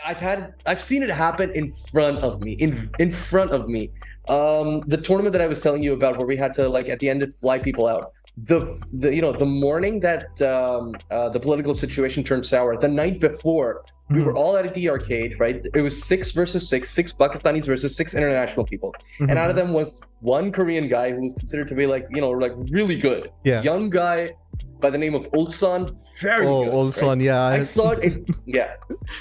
I've seen it happen in front of me. In front of me. The tournament that I was telling you about, where we had to like at the end fly people out. The morning that the political situation turned sour, the night before, we were all at the arcade, right? It was 6 versus 6, 6 Pakistanis versus 6 international people, and out of them was one Korean guy who was considered to be like really good, young guy by the name of Ulsan. Very good. Ulsan, right? yeah. I saw it.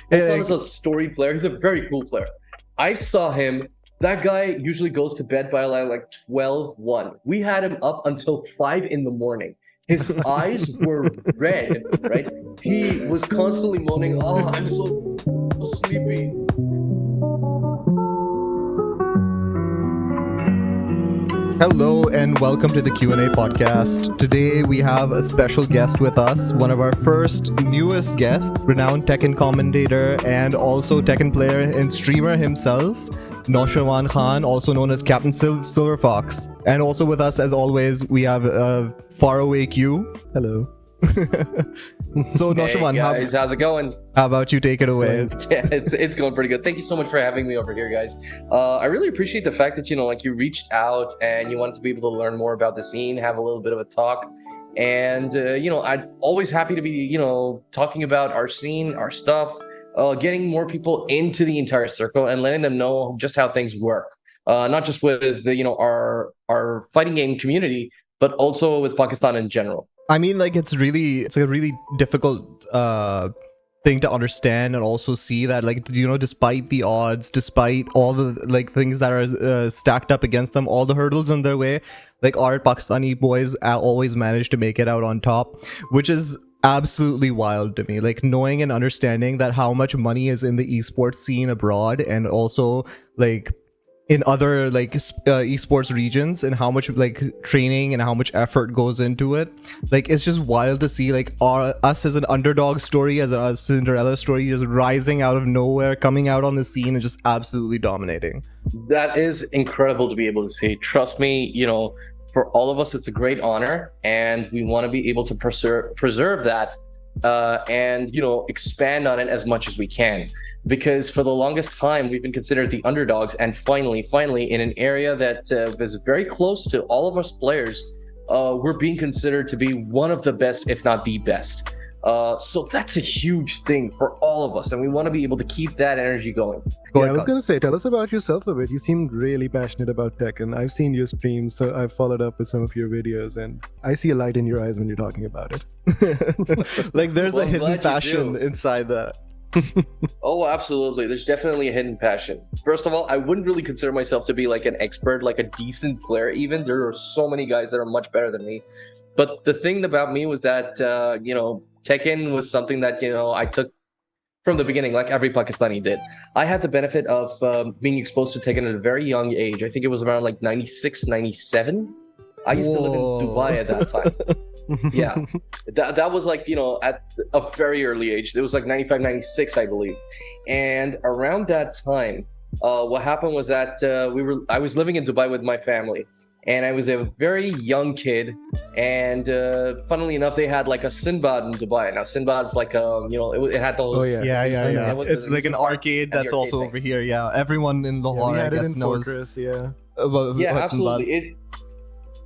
Ulsan is a storied player. He's a very cool player. I saw him. That guy usually goes to bed by like 12-1. We had him up until 5 in the morning. His eyes were red, right? He was constantly moaning, "Oh, I'm so sleepy." Hello and welcome to the Q&A podcast. Today we have a special guest with us, one of our first newest guests, renowned Tekken commentator and also Tekken player and streamer himself, Nosherwan Khan, also known as Captain Silverfox. And also with us, as always, we have faraway Q. Hello. So Nosherwan, hey guys, how's it going? How about you take it away? Yeah, it's going pretty good. Thank you so much for having me over here, guys. I really appreciate the fact that you reached out and you wanted to be able to learn more about the scene, have a little bit of a talk, and I'm always happy to be talking about our scene, our stuff, getting more people into the entire circle and letting them know just how things work, not just with our fighting game community, but also with Pakistan in general. I mean, like, it's a really difficult thing to understand and also see that, like, despite the odds, despite all the like things that are stacked up against them, all the hurdles in their way, like, our Pakistani boys always manage to make it out on top, which is absolutely wild to me. Like, knowing and understanding that how much money is in the esports scene abroad and also like in other like esports regions, and how much like training and how much effort goes into it. Like, it's just wild to see like us as an underdog story, as a Cinderella story, just rising out of nowhere, coming out on the scene and just absolutely dominating. That is incredible to be able to see. Trust me, for all of us, it's a great honor, and we want to be able to preserve that and expand on it as much as we can, because for the longest time we've been considered the underdogs, and finally in an area that is very close to all of us players, we're being considered to be one of the best, if not the best. So that's a huge thing for all of us, and we want to be able to keep that energy going. Yeah, I was going to say, tell us about yourself a bit. You seem really passionate about Tekken. I've seen your streams, so I've followed up with some of your videos, and I see a light in your eyes when you're talking about it. Like, there's a hidden passion inside that. Oh, absolutely. There's definitely a hidden passion. First of all, I wouldn't really consider myself to be like an expert, like a decent player even. There are so many guys that are much better than me. But the thing about me was that, Tekken was something that, I took from the beginning, like every Pakistani did. I had the benefit of being exposed to Tekken at a very young age. I think it was around like 96, 97. I used to live in Dubai at that time. Yeah, that was like, at a very early age. It was like 95, 96, I believe. And around that time, what happened was that I was living in Dubai with my family. And I was a very young kid, and funnily enough, they had like a Sinbad in Dubai. Now Sinbad's like it had those. Oh yeah. It's like an arcade that's also over here. Yeah, everyone in Lahore, I guess, knows. Fortress, yeah. Yeah, absolutely.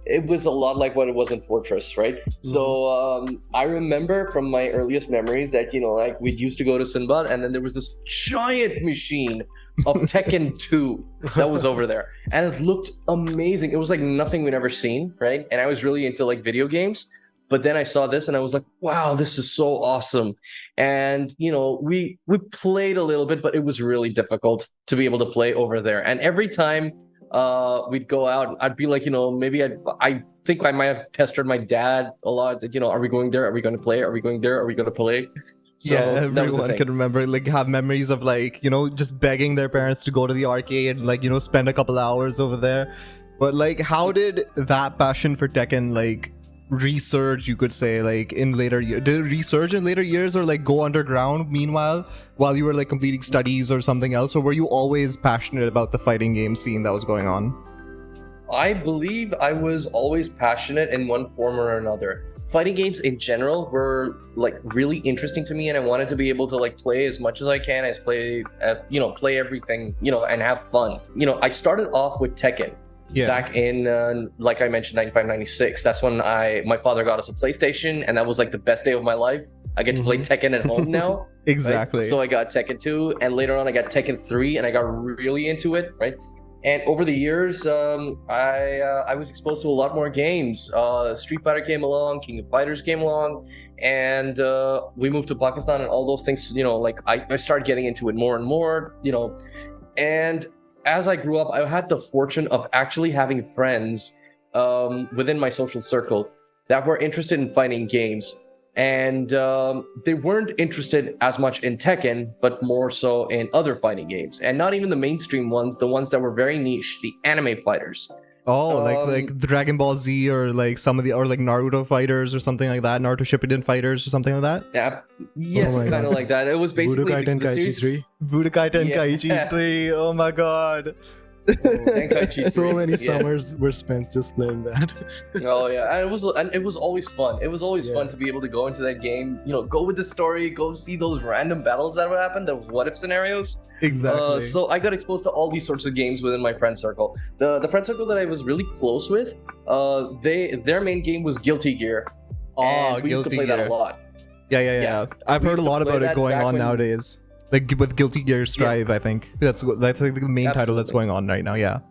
It was a lot like what it was in Fortress, right? Mm-hmm. So I remember from my earliest memories that like we'd used to go to Sinbad, and then there was this giant machine of Tekken 2 that was over there, and it looked amazing. It was like nothing we'd ever seen, right? And I was really into like video games, but then I saw this and I was like, wow, this is so awesome. And we played a little bit, but it was really difficult to be able to play over there. And every time we'd go out, I'd be like, maybe I think I might have pestered my dad a lot that, are we going there? Are we going to play? Are we going there? Are we going to play? So yeah, everyone can remember, like, have memories of like, just begging their parents to go to the arcade, like, spend a couple hours over there. But like, how did that passion for Tekken like resurge, you could say, like in later years? Did it resurge in later years, or like go underground meanwhile while you were like completing studies or something else? Or were you always passionate about the fighting game scene that was going on? I believe I was always passionate in one form or another. fighting games in general were like really interesting to me, and I wanted to be able to like play as much as I can, as play play everything, and have fun. I started off with Tekken back in like I mentioned, 95, 96. That's when my father got us a PlayStation, and that was like the best day of my life. I get to play Tekken at home now. Exactly. Right? So I got Tekken 2, and later on I got Tekken 3, and I got really into it, right? And over the years, I was exposed to a lot more games. Street Fighter came along, King of Fighters came along, and we moved to Pakistan, and all those things. Like I started getting into it more and more. And as I grew up, I had the fortune of actually having friends within my social circle that were interested in fighting games. And they weren't interested as much in Tekken, but more so in other fighting games, and not even the mainstream ones, the ones that were very niche, the anime fighters. Oh, like Dragon Ball Z, or like some of the, or like Naruto fighters or something like that, Naruto Shippuden fighters or something like that. Yeah, yes, kind of like that. It was basically Budokai Tenkaichi 3. Budokai Tenkaichi 3. Oh my god. Tenkaichi 3. So many summers were spent just playing that. Oh yeah, and it was always fun. It was always fun to be able to go into that game, go with the story, go see those random battles that would happen, those what if scenarios. Exactly. So I got exposed to all these sorts of games within my friend circle. The friend circle that I was really close with, their main game was Guilty Gear. Oh, we used to play that a lot. Yeah. I've heard a lot about it going on nowadays. Like with Guilty Gear Strive, I think that's like the main title that's going on right now. Yeah,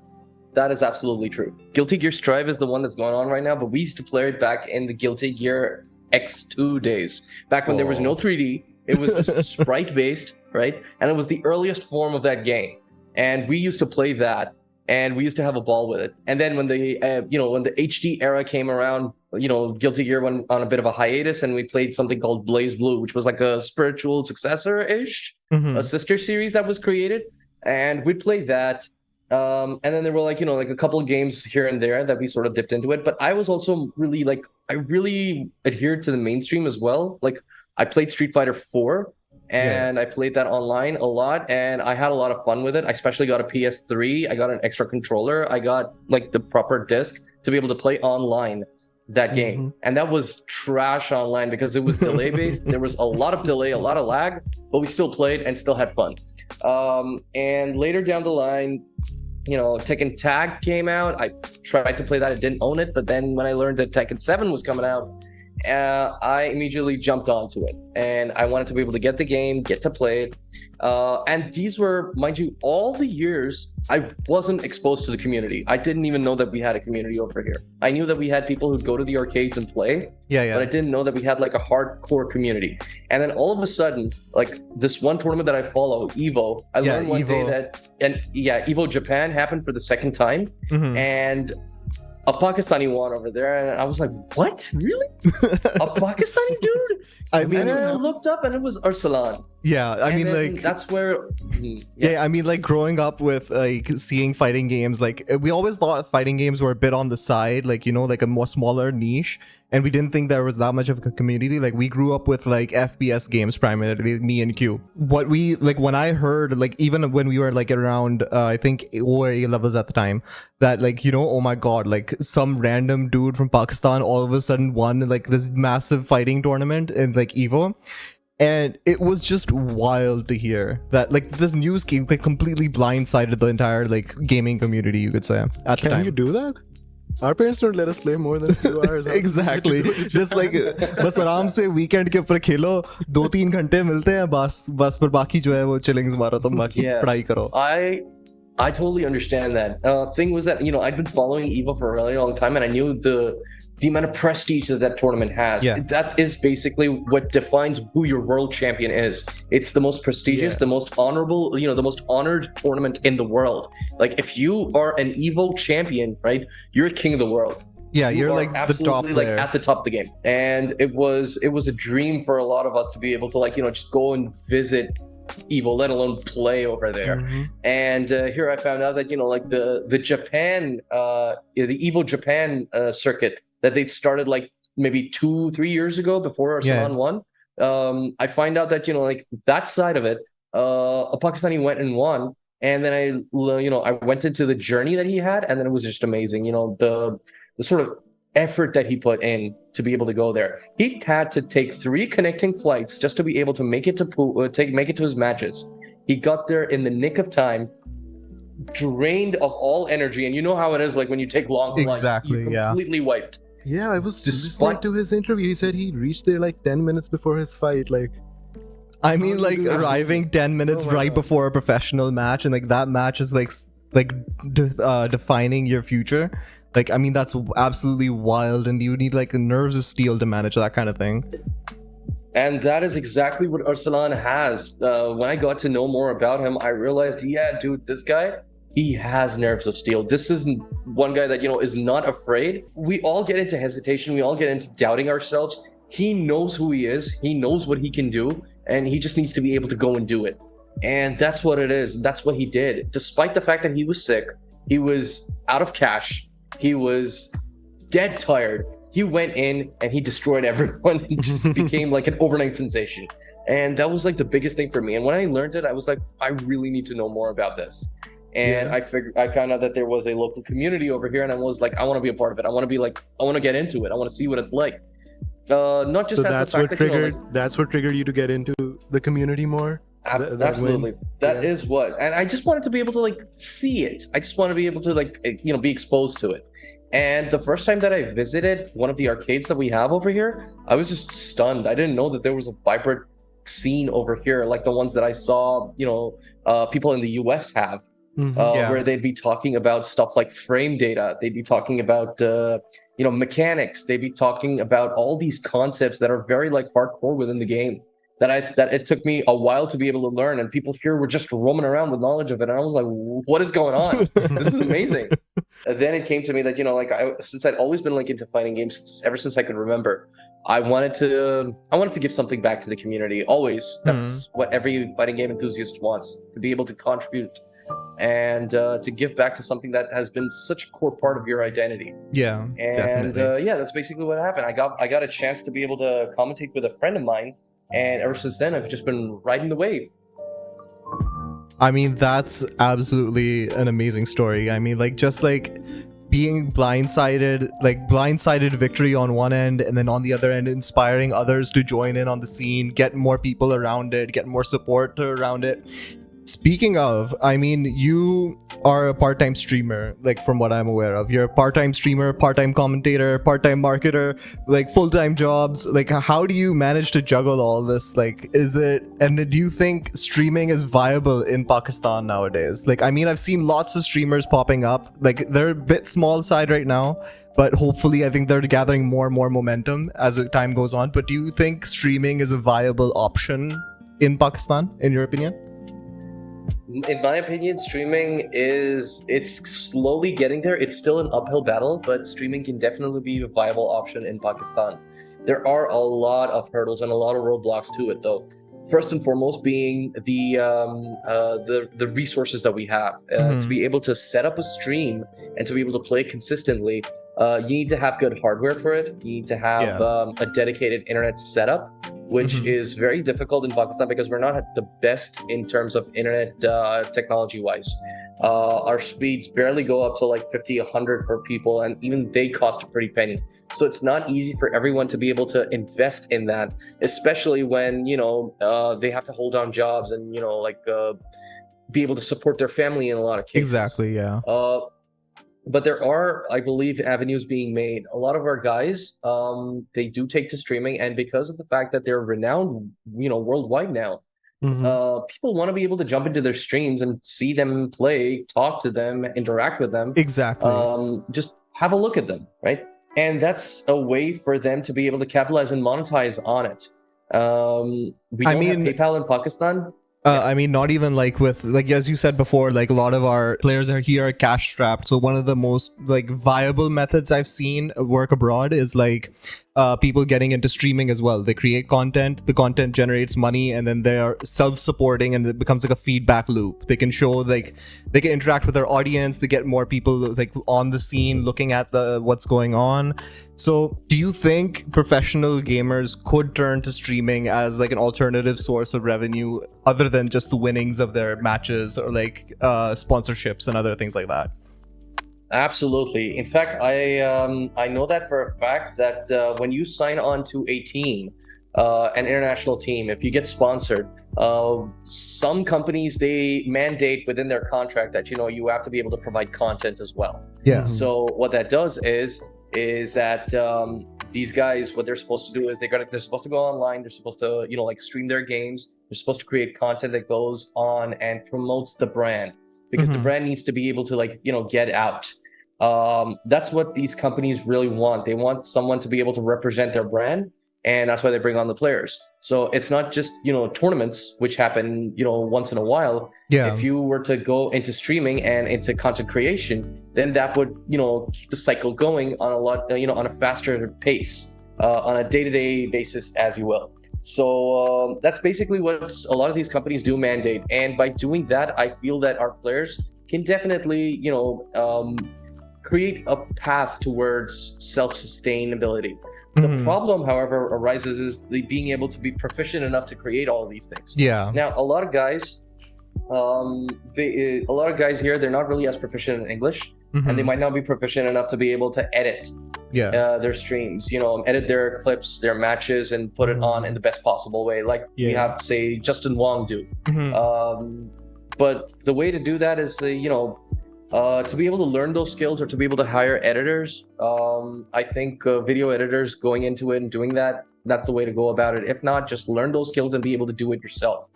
that is absolutely true. Guilty Gear Strive is the one that's going on right now, but we used to play it back in the Guilty Gear X2 days, back when there was no 3D. It was just sprite based, right? And it was the earliest form of that game, and we used to play that, and we used to have a ball with it. And then when the when the HD era came around, Guilty Gear went on a bit of a hiatus, and we played something called Blaze Blue, which was like a spiritual successor-ish, a sister series that was created, and we'd play that. And then there were like a couple of games here and there that we sort of dipped into it. But I was also really I really adhered to the mainstream as well. Like I played Street Fighter 4. And I played that online a lot, and I had a lot of fun with it. I especially got a PS3. I got an extra controller. I got like the proper disc to be able to play online that game. And that was trash online because it was delay based. There was a lot of delay, a lot of lag, but we still played and still had fun. And later down the line, Tekken Tag came out. I tried to play that. I didn't own it, but then when I learned that Tekken 7 was coming out, I immediately jumped onto it, and I wanted to be able to get the game, get to play it. And these were, mind you, all the years I wasn't exposed to the community. I didn't even know that we had a community over here. I knew that we had people who'd go to the arcades and play, but I didn't know that we had like a hardcore community. And then all of a sudden, like this one tournament that I follow, Evo, I learned one day that, Evo Japan happened for the second time, and a Pakistani won over there, and I was like, what? Really? A Pakistani dude? I mean, and then I looked up, and it was Arsalan. Yeah, I mean, like that's where. I mean, like growing up with like seeing fighting games, like we always thought fighting games were a bit on the side, like like a more smaller niche, and we didn't think there was that much of a community. Like we grew up with like FPS games primarily, me and Q. What we like when I heard, like even when we were like around, I think OA levels at the time, that like oh my god, like some random dude from Pakistan all of a sudden won like this massive fighting tournament in like Evo. And it was just wild to hear that like this news came like completely blindsided the entire like gaming community, you could say, at the time. Can you do that? Our parents don't let us play more than a few hours. Exactly. Just like बस आराम से weekend के ऊपर खेलो 2-3 घंटे मिलते हैं बस पर बाकी जो है वो chillings मारो तुम बाकी पढ़ाई करो. I totally understand that. Thing was that I'd been following Evo for a really long time, and I knew the amount of prestige that tournament has. That is basically what defines who your world champion is. It's the most prestigious, the most honorable, the most honored tournament in the world. Like if you are an Evo champion, right, you're king of the world. Yeah, you're like the top player. Like at the top of the game. And it was a dream for a lot of us to be able to just go and visit Evo, let alone play over there. And here I found out that like the Japan the Evo Japan circuit that they started like maybe 2-3 years ago before Arsalan won. I find out that like that side of it, a Pakistani went and won, and then I went into the journey that he had, and then it was just amazing. The sort of effort that he put in to be able to go there. He had to take 3 connecting flights just to be able to make it to his matches. He got there in the nick of time, drained of all energy, and you know how it is, like when you take long flights, Exactly, you're yeah. completely wiped. Yeah, I was listening Despite- to his interview. He said he reached there like 10 minutes before his fight. Like, I mean, How do like you do that? arriving 10 minutes Oh my right God. before a professional match, and like that match is like defining your future. Like, I mean, that's absolutely wild, and you need like nerves of steel to manage that kind of thing. And that is exactly what Arsalan has. When I got to know more about him, I realized, yeah, dude, this guy, he has nerves of steel. This isn't one guy that, is not afraid. We all get into hesitation. We all get into doubting ourselves. He knows who he is. He knows what he can do. And he just needs to be able to go and do it. And that's what it is. That's what he did. Despite the fact that he was sick, he was out of cash, he was dead tired. He went in and he destroyed everyone and just became like an overnight sensation. And that was like the biggest thing for me. And when I learned it, I was like, I really need to know more about this. And Yeah. I found out that there was a local community over here, and I was like, I want to be a part of it. I want to get into it. I want to see what it's like. Not just so as that's the fact what that, triggered. That's what triggered you to get into the community more. Absolutely. That is what. And I just wanted to be able to like see it. I just want to be able to like, be exposed to it. And the first time that I visited one of the arcades that we have over here, I was just stunned. I didn't know that there was a vibrant scene over here like the ones that I saw, people in the US have, Mhm. Yeah. where they'd be talking about stuff like frame data. They'd be talking about, mechanics. They'd be talking about all these concepts that are very like hardcore within the game. That it took me a while to be able to learn, and people here were just roaming around with knowledge of it, and I was like, what is going on? This is amazing. And then it came to me that, since I'd always been like into fighting games ever since I could remember, I wanted to give something back to the community. Always. That's what every fighting game enthusiast wants, to be able to contribute and to give back to something that has been such a core part of your identity. Yeah, And definitely. that's basically what happened. I got a chance to be able to commentate with a friend of mine, and ever since then I've just been riding the wave. I mean, that's absolutely an amazing story. I mean, like, just like being blindsided victory on one end, and then on the other end, inspiring others to join in on the scene, get more people around it, get more support around it. Speaking of, I mean, you are a part-time streamer, like from what I'm aware of. You're a part-time streamer, part-time commentator, part-time marketer, like full-time jobs. Like, how do you manage to juggle all this? Like, and do you think streaming is viable in Pakistan nowadays? Like, I mean, I've seen lots of streamers popping up. Like, they're a bit small side right now, but hopefully I think they're gathering more and more momentum as the time goes on. But do you think streaming is a viable option in Pakistan, in your opinion? In my opinion, streaming it's slowly getting there. It's still an uphill battle, but streaming can definitely be a viable option in Pakistan. There are a lot of hurdles and a lot of roadblocks to it, though. First and foremost being the resources that we have. To be able to set up a stream and to be able to play consistently, you need to have good hardware for it. You need to have a dedicated internet setup, which is very difficult in Pakistan because we're not the best in terms of internet technology wise. Our speeds barely go up to like 50, 100 for people, and even they cost a pretty penny. So it's not easy for everyone to be able to invest in that, especially when, they have to hold down jobs and, be able to support their family in a lot of cases. Exactly, yeah. But there are, I believe, avenues being made. A lot of our guys, they do take to streaming, and because of the fact that they're renowned, worldwide now, people want to be able to jump into their streams and see them play, talk to them, interact with them. Exactly. Just have a look at them, right? And that's a way for them to be able to capitalize and monetize on it. We don't have PayPal in Pakistan. I mean, not even like with, like, as you said before, like a lot of our players are here are cash strapped. So one of the most like viable methods I've seen work abroad is like people getting into streaming as well. They create content, the content generates money, and then they're self-supporting, and it becomes like a feedback loop. They can show, like, they can interact with their audience, they get more people like on the scene looking at what's going on. So do you think professional gamers could turn to streaming as like an alternative source of revenue other than just the winnings of their matches or like sponsorships and other things like that? Absolutely. In fact, I know that for a fact that when you sign on to a team, an international team, if you get sponsored, some companies they mandate within their contract that you have to be able to provide content as well. Yeah. So what that does is that these guys, what they're supposed to do is they're supposed to go online. They're supposed to like stream their games. They're supposed to create content that goes on and promotes the brand because the brand needs to be able to get out. That's what these companies really want. They want someone to be able to represent their brand, and that's why they bring on the players. So it's not just tournaments, which happen once in a while. Yeah. If you were to go into streaming and into content creation, then that would keep the cycle going on a lot on a faster pace, on a day-to-day basis, as you will. So that's basically what a lot of these companies do mandate, and by doing that, I feel that our players can definitely create a path towards self-sustainability. The problem, however, arises is the being able to be proficient enough to create all of these things. Yeah. Now, a lot of guys here, they're not really as proficient in English, and they might not be proficient enough to be able to edit their streams, edit their clips, their matches, and put it on in the best possible way, like we have, say, Justin Wong do. But the way to do that is, to be able to learn those skills or to be able to hire editors, I think video editors going into it and doing that's the way to go about it. If not, just learn those skills and be able to do it yourself.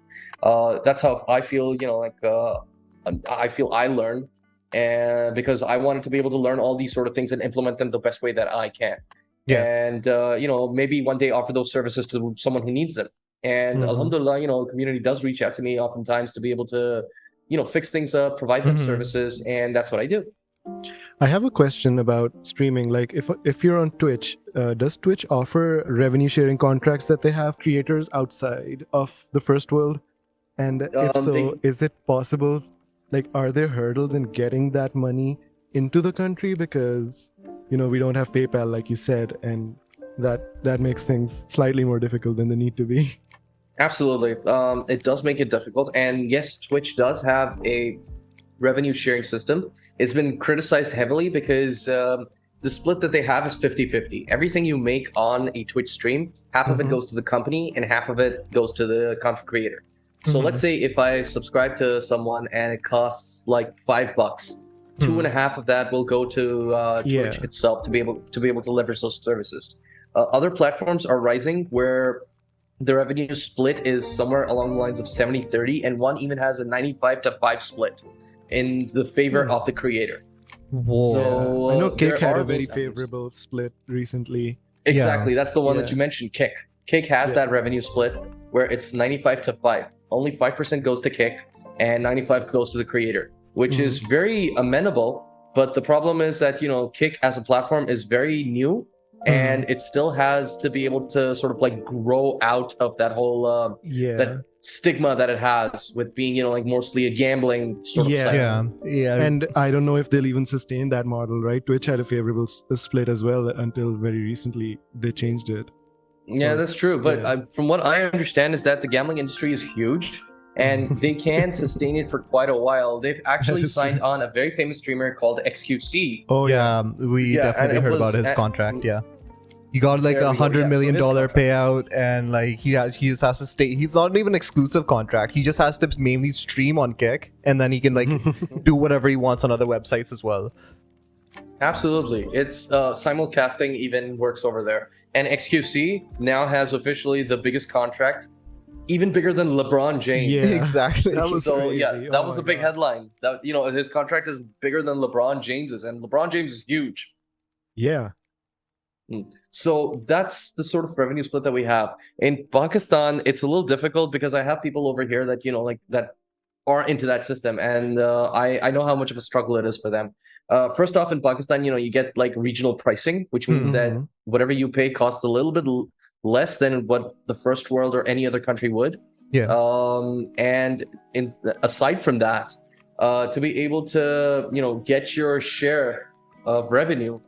That's how I feel, I feel I learned, and because I wanted to be able to learn all these sort of things and implement them the best way that I can. And, maybe one day offer those services to someone who needs them. And alhamdulillah, the community does reach out to me oftentimes to be able to fix things up, provide them services, and that's what I do. I have a question about streaming. Like, if you're on Twitch, does Twitch offer revenue sharing contracts that they have creators outside of the first world? And if so, is it possible? Like, are there hurdles in getting that money into the country? Because we don't have PayPal, like you said, and that makes things slightly more difficult than they need to be. Absolutely. It does make it difficult. And yes, Twitch does have a revenue sharing system. It's been criticized heavily because the split that they have is 50-50. Everything you make on a Twitch stream, half of it goes to the company and half of it goes to the content creator. So let's say if I subscribe to someone and it costs like $5, 2.5 of that will go to Twitch itself to be able to leverage those services. Other platforms are rising where the revenue split is somewhere along the lines of 70-30, and one even has a 95-5 split in the favor of the creator. Whoa. So I know Kick had a very favorable split recently. Exactly, that's the one that you mentioned, Kick. Kick has that revenue split where it's 95-5. Only 5% goes to Kick and 95 goes to the creator, which is very amenable. But the problem is that Kick as a platform is very new. And it still has to be able to sort of like grow out of that whole that stigma that it has with being mostly a gambling sort of site. And I don't know if they'll even sustain that model, right? Twitch had a favorable split as well until very recently they changed it. Yeah, that's true. But from what I understand is that the gambling industry is huge and they can sustain it for quite a while. They've actually signed on a very famous streamer called XQC. Oh yeah, we definitely heard about his contract. He got like $100 million payout, and like he just has to stay. He's not even an exclusive contract. He just has to mainly stream on Kick, and then he can like do whatever he wants on other websites as well. Absolutely, it's simulcasting even works over there, and XQC now has officially the biggest contract, even bigger than LeBron James. Yeah, exactly. That was crazy. That was the big headline. That his contract is bigger than LeBron James's, and LeBron James is huge. Yeah. So that's the sort of revenue split that we have. In Pakistan, it's a little difficult because I have people over here that that are into that system, and I know how much of a struggle it is for them. First off, in Pakistan, you get like regional pricing, which means that whatever you pay costs a little bit less than what the first world or any other country would. And aside from that, to be able to get your share of revenue,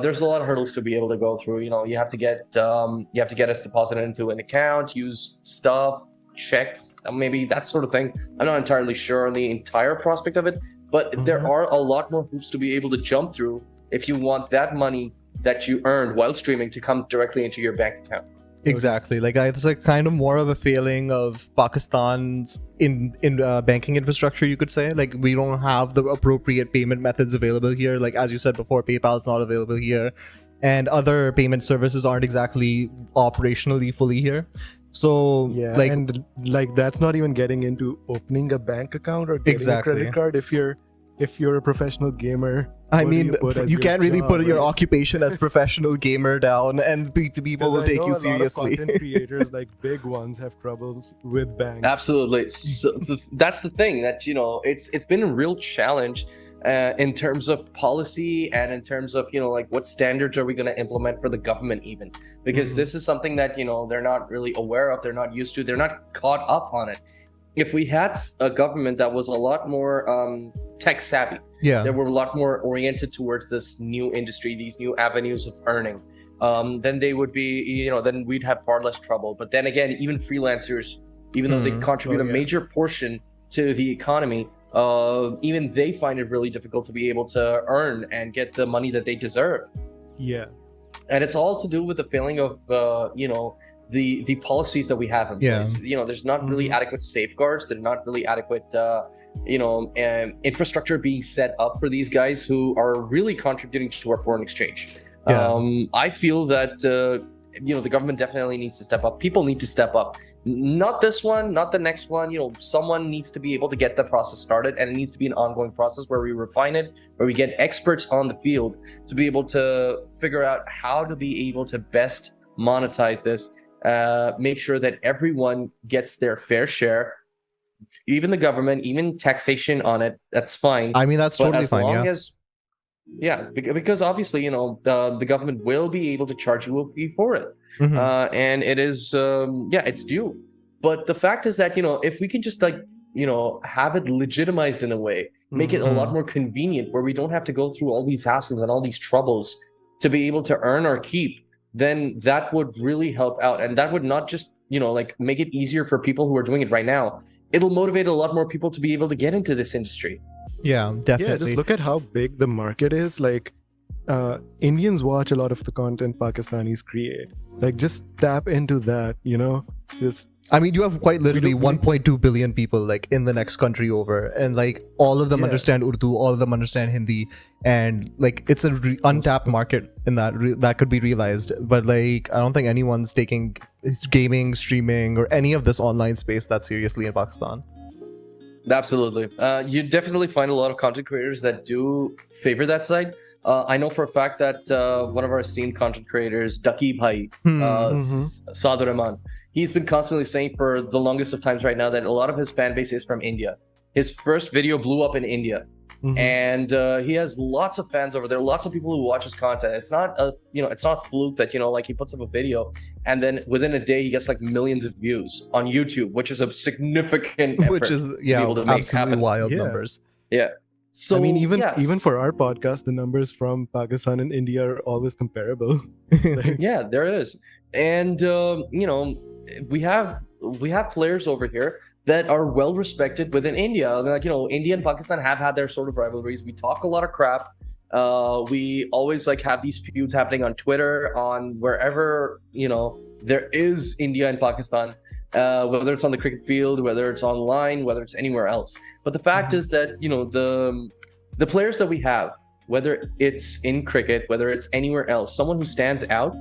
there's a lot of hurdles to be able to go through. You have to get it deposited into an account, use stuff, checks, maybe that sort of thing. I'm not entirely sure on the entire prospect of it, But there are a lot more hoops to be able to jump through if you want that money that you earned while streaming to come directly into your bank account. Exactly. Like it's a kind of more of a failing of Pakistan's in banking infrastructure, you could say. Like we don't have the appropriate payment methods available here. Like as you said before, PayPal is not available here, and other payment services aren't exactly operationally fully here. So Yeah, like and like that's not even getting into opening a bank account or getting Exactly. a credit card if you're a professional gamer. I what do mean, put as you your can't really job, put your right? occupation as professional gamer down, and people 'Cause will I take know you a lot of seriously. content creators, like big ones, have troubles with banks. Absolutely. So that's the thing that it's been a real challenge in terms of policy and in terms of like what standards are we going to implement for the government even, because this is something that they're not really aware of, they're not used to, they're not caught up on it. If we had a government that was a lot more tech savvy, Yeah. that were a lot more oriented towards this new industry, these new avenues of earning, then they would be, then we'd have far less trouble. But then again, even freelancers, even though they contribute a major portion to the economy, even they find it really difficult to be able to earn and get the money that they deserve. Yeah. And it's all to do with the failing of, the policies that we have in place. There's not really adequate safeguards. There's not really adequate, infrastructure being set up for these guys who are really contributing to our foreign exchange. I feel that the government definitely needs to step up. People need to step up. Not this one, not the next one. Someone needs to be able to get the process started, and it needs to be an ongoing process where we refine it, where we get experts on the field to be able to figure out how to be able to best monetize this, make sure that everyone gets their fair share, even the government, even taxation on it. That's fine. I mean, that's But totally as fine. long Yeah. as because obviously the government will be able to charge you a fee for it, and it is it's due. But the fact is that if we can just have it legitimized in a way, make it a lot more convenient, where we don't have to go through all these hassles and all these troubles to be able to earn our keep, then that would really help out, and that would not just make it easier for people who are doing it right now. It'll motivate a lot more people to be able to get into this industry. Yeah, definitely. Yeah, just look at how big the market is. Like, Indians watch a lot of the content Pakistanis create. Like, just tap into that, Just I mean, you have quite literally we- 1.2 billion people like in the next country over, and like all of them understand Urdu, all of them understand Hindi, and like it's a untapped market in that could be realized. But like I don't think anyone's taking gaming, streaming, or any of this online space that seriously in Pakistan. Absolutely. You definitely find a lot of content creators that do favor that side. I know for a fact that one of our esteemed content creators, Ducky Bhai, Sadur Rahman, he's been constantly saying for the longest of times right now that a lot of his fan base is from India. His first video blew up in India. And he has lots of fans over there, lots of people who watch his content. It's not it's not fluke that he puts up a video and then within a day he gets like millions of views on YouTube, which is a significant effort which is to be able to make absolutely happen. wild numbers. So I mean, even for our podcast, the numbers from Pakistan and India are always comparable. Yeah, there is. And we have players over here that are well respected within India. Like India and Pakistan have had their sort of rivalries. We talk a lot of crap. We always have these feuds happening on Twitter, on wherever there is India and Pakistan, whether it's on the cricket field, whether it's online, whether it's anywhere else. But the fact is that the players that we have, whether it's in cricket, whether it's anywhere else, someone who stands out,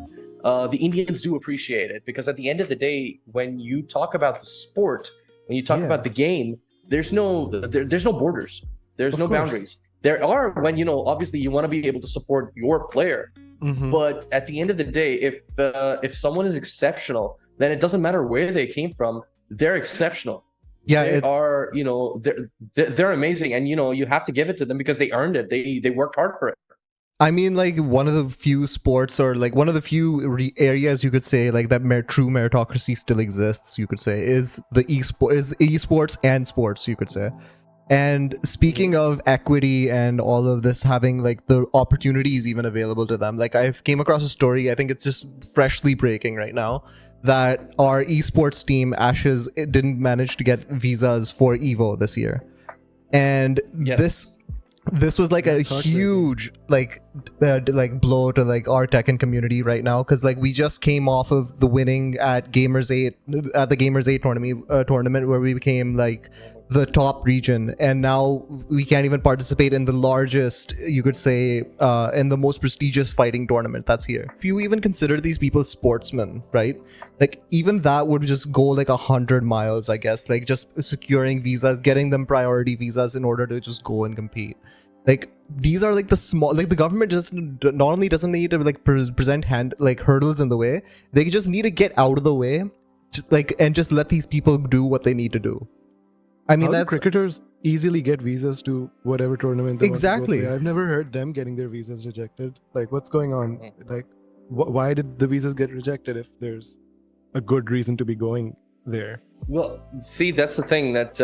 the Indians do appreciate it, because at the end of the day, when you talk about the sport, when you talk about the game, there's no borders, there's no boundaries. There are when obviously you want to be able to support your player, but at the end of the day, if someone is exceptional, then it doesn't matter where they came from, they're exceptional. They are they're amazing, and you have to give it to them because they earned it. They worked hard for it. I mean, like one of the few sports, or like one of the few areas you could say like that true meritocracy still exists, you could say, is the esports and sports, you could say. And speaking of equity and all of this having like the opportunities even available to them, like I came across a story, I think it's just freshly breaking right now, that our esports team Ashes didn't manage to get visas for Evo this year. And Yes. this was like a That's heartbreaking. huge like blow to like our Tekken community right now, because like we just came off of the winning at Gamers 8 at the Gamers 8 tournament where we became like the top region, and now we can't even participate in the largest, you could say, in the most prestigious fighting tournament that's here. If you even consider these people sportsmen, right, like even that would just go like 100 miles, I guess, like just securing visas, getting them priority visas in order to just go and compete. Like these are like the small, like the government just not only doesn't need to like present hurdles in the way, they just need to get out of the way, and just let these people do what they need to do. I mean, How do that's cricketers easily get visas to whatever tournament they Exactly. want to go play? I've never heard them getting their visas rejected. Like, what's going on? Like, why did the visas get rejected if there's a good reason to be going there? Well, see, that's the thing that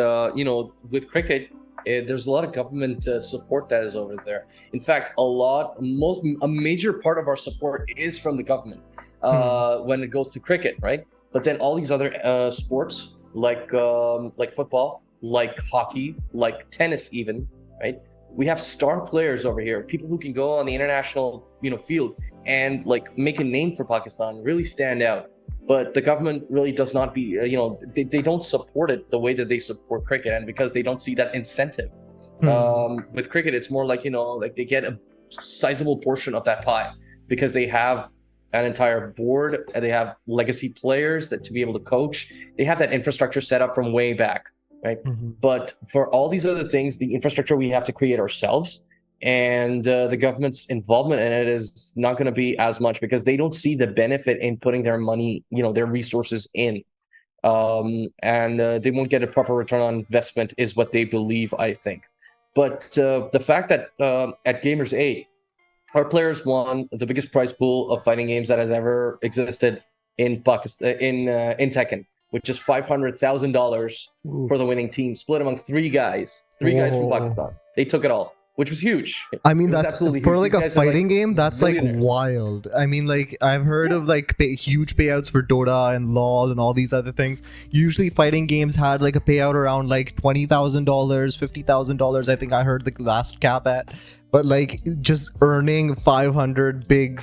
with cricket, there's a lot of government support that is over there. In fact, a major part of our support is from the government when it goes to cricket, right? But then all these other sports like football, like hockey, like tennis, even, right? We have star players over here, people who can go on the international field and like make a name for Pakistan, really stand out. But the government really does not they don't support it the way that they support cricket, and because they don't see that incentive. With cricket, it's more like like they get a sizable portion of that pie because they have an entire board and they have legacy players that to be able to coach. They have that infrastructure set up from way back, right? But for all these other things, the infrastructure we have to create ourselves, and the government's involvement in it is not going to be as much because they don't see the benefit in putting their money, their resources in, and they won't get a proper return on investment is what they believe, I think. But the fact that at Gamers 8, our players won the biggest prize pool of fighting games that has ever existed in Pakistan, in Tekken, which is $500,000 for the winning team, split amongst three guys from Pakistan. They took it all, which was huge. I mean, It was that's absolutely for huge. like These a guys are, fighting game. That's like millionaires. wild. I mean, like I've heard of like huge payouts for Dota and LoL and all these other things. Usually, fighting games had like a payout around like $20,000, $50,000. I think I heard the last cap at. But like just earning 500 big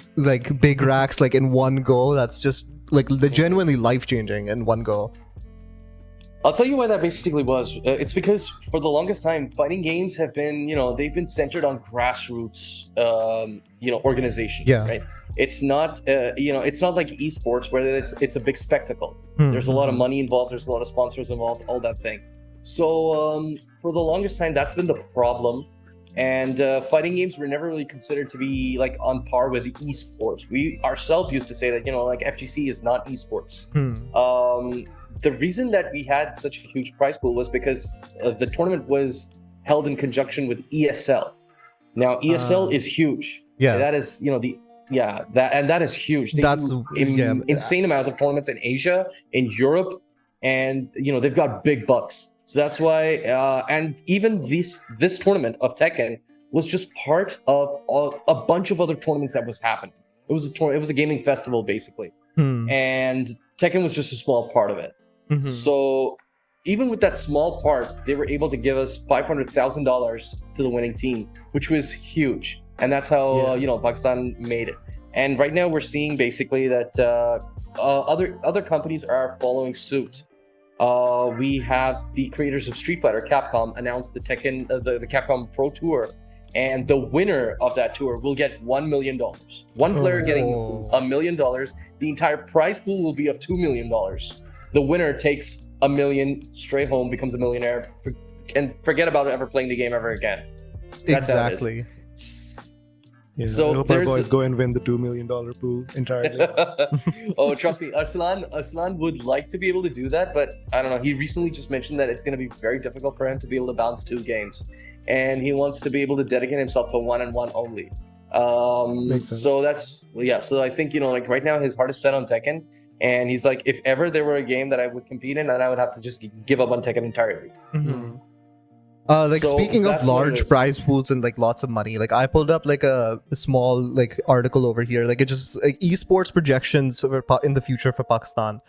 racks like in one go, that's just like genuinely life changing in one go. I'll tell you why that basically was. It's because for the longest time, fighting games have been, they've been centered on grassroots, organizations. Yeah. Right. It's not, it's not like esports where it's a big spectacle. There's a lot of money involved. There's a lot of sponsors involved. All that thing. So for the longest time, that's been the problem. And fighting games were never really considered to be like on par with esports. We ourselves used to say that like FGC is not esports. The reason that we had such a huge prize pool was because the tournament was held in conjunction with ESL. Now ESL is huge. Yeah, that is that is huge. They that's do insane amount of tournaments in Asia, in Europe, and they've got big bucks. So that's why, and even this tournament of Tekken was just part of a bunch of other tournaments that was happening. It was a gaming festival basically, and Tekken was just a small part of it. So even with that small part, they were able to give us $500,000 to the winning team, which was huge, and that's how Pakistan made it. And right now we're seeing basically that other companies are following suit. We have the creators of Street Fighter, Capcom, announced the Tekken, the Capcom Pro Tour, and the winner of that tour will get $1 million. One player getting $1 million. The entire prize pool will be of $2 million. The winner takes $1 million straight home, becomes a millionaire, and forget about ever playing the game ever again. That's exactly. Yeah, so I hope our boys go and win the $2 million pool entirely. Oh, trust me, Arsalan would like to be able to do that, but I don't know. He recently just mentioned that it's going to be very difficult for him to be able to balance two games, and he wants to be able to dedicate himself to one and one only. Makes sense. So that's So I think like right now his heart is set on Tekken, and he's like, if ever there were a game that I would compete in, then I would have to just give up on Tekken entirely. Like So speaking of that's what it large is. prize pools and like lots of money, like I pulled up like a small like article over here, like it just like esports projections in the future for Pakistan.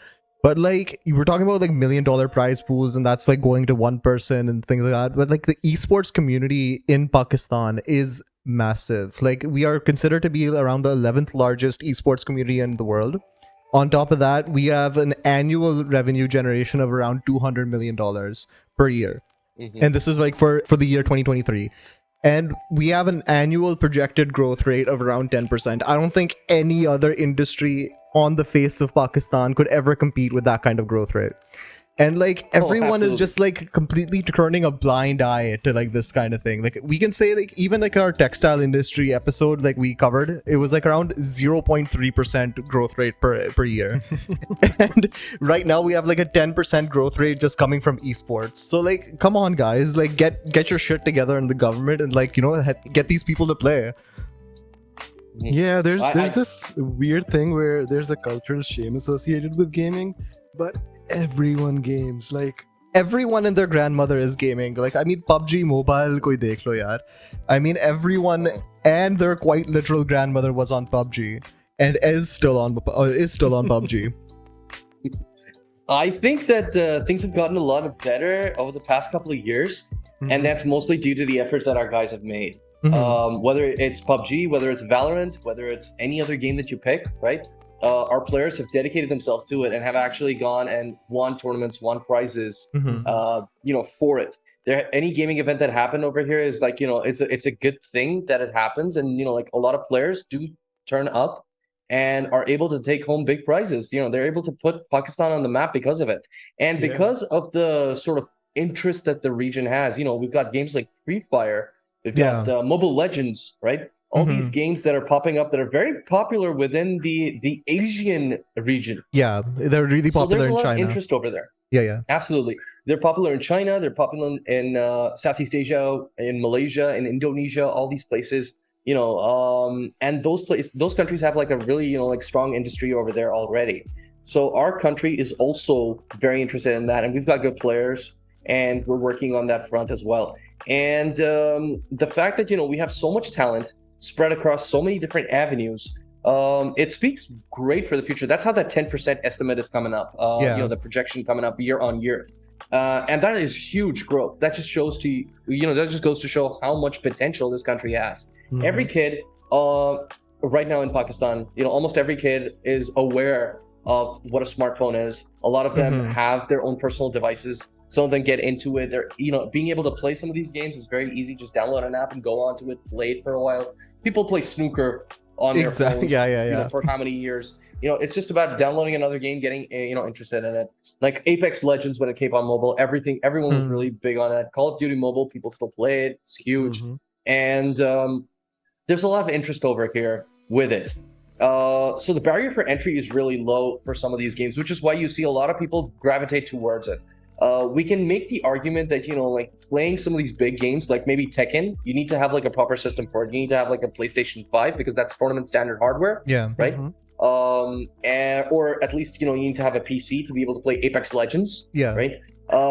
But like you were talking about like $1 million prize pools, and that's like going to one person and things like that. But like the esports community in Pakistan is massive. Like we are considered to be around the 11th largest esports community in the world. On top of that, we have an annual revenue generation of around $200 million per year. Mhm. And this is like for the year 2023. And we have an annual projected growth rate of around 10%. I don't think any other industry on the face of Pakistan could ever compete with that kind of growth rate. And like everyone is absolutely. just like completely turning a blind eye to like this kind of thing. Like we can say like even like our textile industry episode like we covered, it was like around 0.3% growth rate per year. And right now we have like a 10% growth rate just coming from esports. So like come on guys, like get your shit together in the government and like get these people to play. Yeah, there's I- this weird thing where there's a cultural shame associated with gaming, but everyone games. Like Everyone and their grandmother is gaming. Like I mean PUBG Mobile koi dekh lo yaar. I mean everyone and their quite literal grandmother was on PUBG and is still on PUBG. I think that things have gotten a lot better over the past couple of years, and that's mostly due to the efforts that our guys have made. Mhm. Whether it's PUBG, whether it's Valorant, whether it's any other game that you pick, right? Our players have dedicated themselves to it and have actually gone and won tournaments, won prizes, Mhm. for it. Any gaming event that happened over here is like, it's a good thing that it happens, and like a lot of players do turn up and are able to take home big prizes. They're able to put Pakistan on the map because of it, and Yeah. because of the sort of interest that the region has. We've got games like Free Fire, we've got Mobile Legends, right? All these Mhm. games that are popping up that are very popular within the Asian region. Yeah, they're really So popular there's a in lot of China. interest over there. Yeah. Absolutely. They're popular in China. They're popular in Southeast Asia, in Malaysia, in Indonesia, all these places. And those countries have like a really, like strong industry over there already. So our country is also very interested in that, and we've got good players, and we're working on that front as well. And the fact that we have so much talent spread across so many different avenues, it speaks great for the future. That's how that 10% estimate is coming up. Yeah. The projection coming up year on year, and that is huge growth. That just shows that just goes to show how much potential this country has. Every kid, right now in Pakistan, almost every kid is aware of what a smartphone is. A lot of them have their own personal devices. Some of them get into it. They're, being able to play some of these games is very easy. Just download an app and go onto it, play it for a while. People play snooker on their Exactly. phones, Yeah. for how many years? It's just about downloading another game, getting interested in it. Like Apex Legends when it came on mobile, everyone was really big on it. Call of Duty Mobile, people still play it. It's huge, and there's a lot of interest over here with it. So the barrier for entry is really low for some of these games, which is why you see a lot of people gravitate towards it. We can make the argument that like playing some of these big games, like maybe Tekken, you need to have like a proper system for it. You need to have like a PlayStation 5 because that's tournament standard hardware, Yeah. right? Or at least you need to have a PC to be able to play Apex Legends, Yeah. right?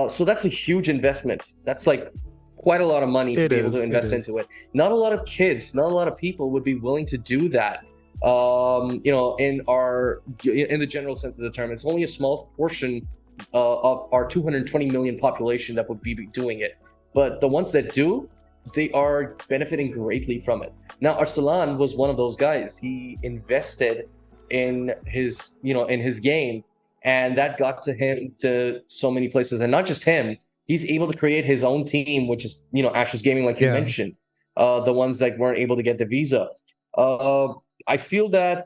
So that's a huge investment. That's like quite a lot of money to be able to invest into it. Not a lot of kids, not a lot of people would be willing to do that. In the general sense of the term, it's only a small portion of our 220 million population that would be doing it. But the ones that do, they are benefiting greatly from it. Now, Arsalan was one of those guys. He invested in his game, and that got to him to so many places. And not just him, he's able to create his own team, which is Ashes Gaming, like you mentioned, the ones that weren't able to get the visa. I feel that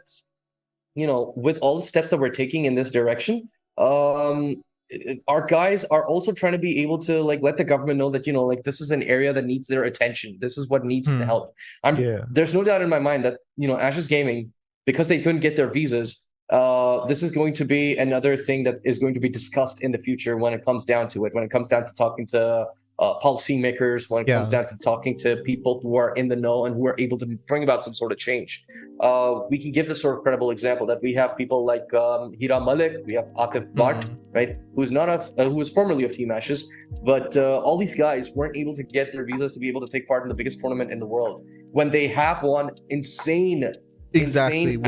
with all the steps that we're taking in this direction, our guys are also trying to be able to like let the government know that this is an area that needs their attention. This is what needs to help. There's no doubt in my mind that Ashes Gaming, because they couldn't get their visas, this is going to be another thing that is going to be discussed in the future when it comes down to it. When it comes down to talking to policymakers, when it comes down to talking to people who are in the know and who are able to bring about some sort of change. We can give this sort of credible example that we have people like Hira Malik, we have Atif Bhatt, right, who was formerly of Team Ashes, but all these guys weren't able to get their visas to be able to take part in the biggest tournament in the world when they have won insane Exactly. insane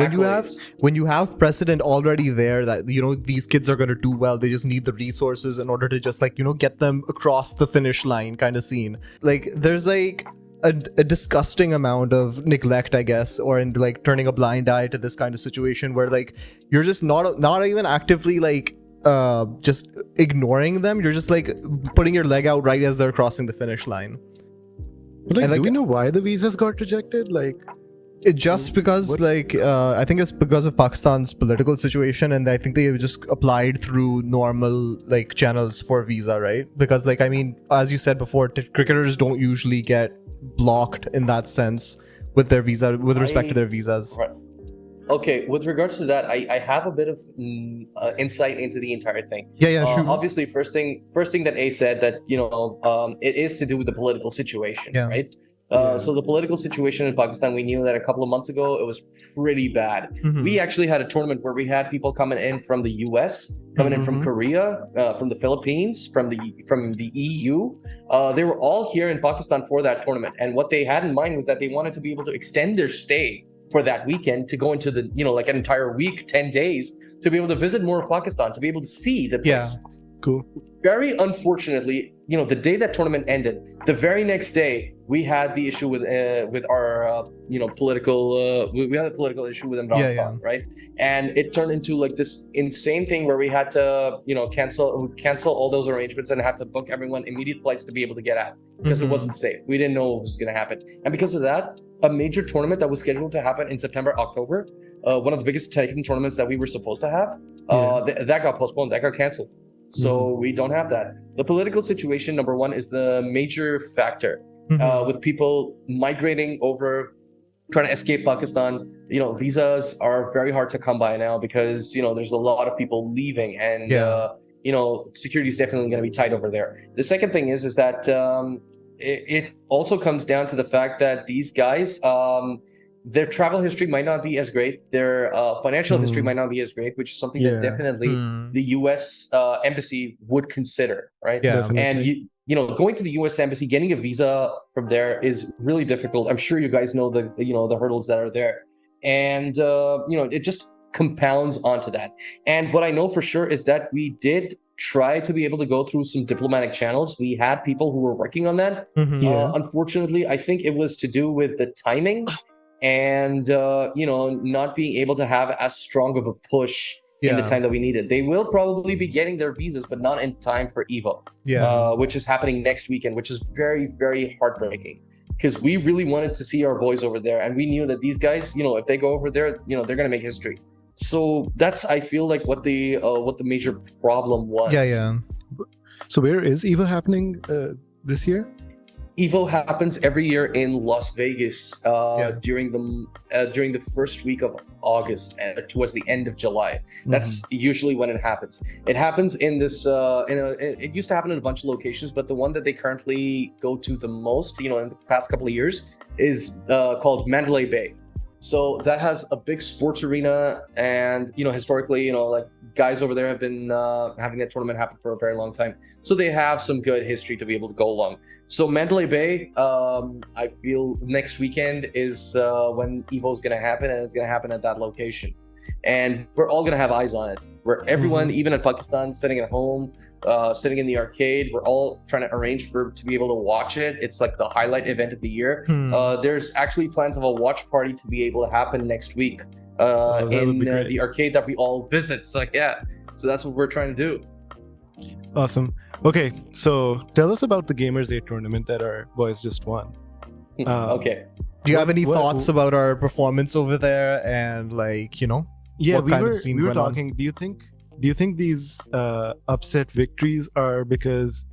When you have precedent already there that these kids are going to do well, they just need the resources in order to just get them across the finish line kind of scene. Like there's like a disgusting amount of neglect, I guess, or in like turning a blind eye to this kind of situation where like you're just not even actively like just ignoring them. You're just like putting your leg out right as they're crossing the finish line. But like, And, do like, we know why the visas got rejected? Like, just because what? I think it's because of Pakistan's political situation, and I think they just applied through normal like channels for visa, right? Because like I mean, as you said before, cricketers don't usually get blocked in that sense with their visa, with respect to their visas. Right. Okay, with regards to that, I have a bit of insight into the entire thing. Yeah, sure. Obviously, first thing that A said, that it is to do with the political situation, Yeah. right? Yeah. So the political situation in Pakistan, we knew that a couple of months ago it was pretty bad. Mhm. We actually had a tournament where we had people coming in from the US, coming in from Mhm. Korea, from the Philippines, from the EU. They were all here in Pakistan for that tournament, and what they had in mind was that they wanted to be able to extend their stay for that weekend to go into the like an entire week, 10 days, to be able to visit more of Pakistan, to be able to see the place. Yeah. Cool. Very unfortunately, the day that tournament ended, the very next day we had the issue with our political we had a political issue with Imran Yeah, Khan, right? And it turned into like this insane thing where we had to cancel all those arrangements and have to book everyone immediate flights to be able to get out, because it Mhm. wasn't safe. We didn't know what was going to happen, and because of that, a major tournament that was scheduled to happen in September, October, one of the biggest Tekken tournaments that we were supposed to have, that got postponed, that got canceled. So we don't have that. The political situation, number one, is the major factor, Mhm. with people migrating over, trying to escape Pakistan. Visas are very hard to come by now because there's a lot of people leaving, and Yeah. security is definitely going to be tight over there. The second thing is that it also comes down to the fact that these guys, their travel history might not be as great, their financial history might not be as great, which is something that Yeah. definitely Hmm. the U.S. Embassy would consider, right? Yeah. Definitely. And going to the U.S. Embassy, getting a visa from there is really difficult. I'm sure you guys know the hurdles that are there, and it just compounds onto that. And what I know for sure is that we did try to be able to go through some diplomatic channels. We had people who were working on that. Mhm. Yeah. Unfortunately, I think it was to do with the timing and not being able to have as strong of a push in the Yeah. time that we needed. They will probably be getting their visas, but not in time for Evo, Yeah. which is happening next weekend, which is very, very heartbreaking, because we really wanted to see our boys over there, and we knew that these guys, if they go over there, they're gonna make history. So that's, I feel like, what the major problem was. Yeah. So where is EVA happening this year? Evo happens every year in Las Vegas during the first week of August and towards the end of July. That's usually when it happens. It happens in this it used to happen in a bunch of locations, but the one that they currently go to the most, in the past couple of years, is called Mandalay Bay. So that has a big sports arena, and historically, like, guys over there have been having that tournament happen for a very long time. So they have some good history to be able to go along. So Mandalay Bay, I feel next weekend is when Evo is going to happen, and it's going to happen at that location. And we're all going to have eyes on it. Where everyone, even in Pakistan, sitting at home, sitting in the arcade, we're all trying to arrange to be able to watch it. It's like the highlight event of the year. There's actually plans of a watch party to be able to happen next week in the arcade that we all visit. So so that's what we're trying to do. Awesome. Okay, so tell us about the Gamers 8 tournament that our boys just won. Okay. Do you have any thoughts about our performance over there, and Yeah, what kind of scene we were went on? talking. Do you think these upset victories are because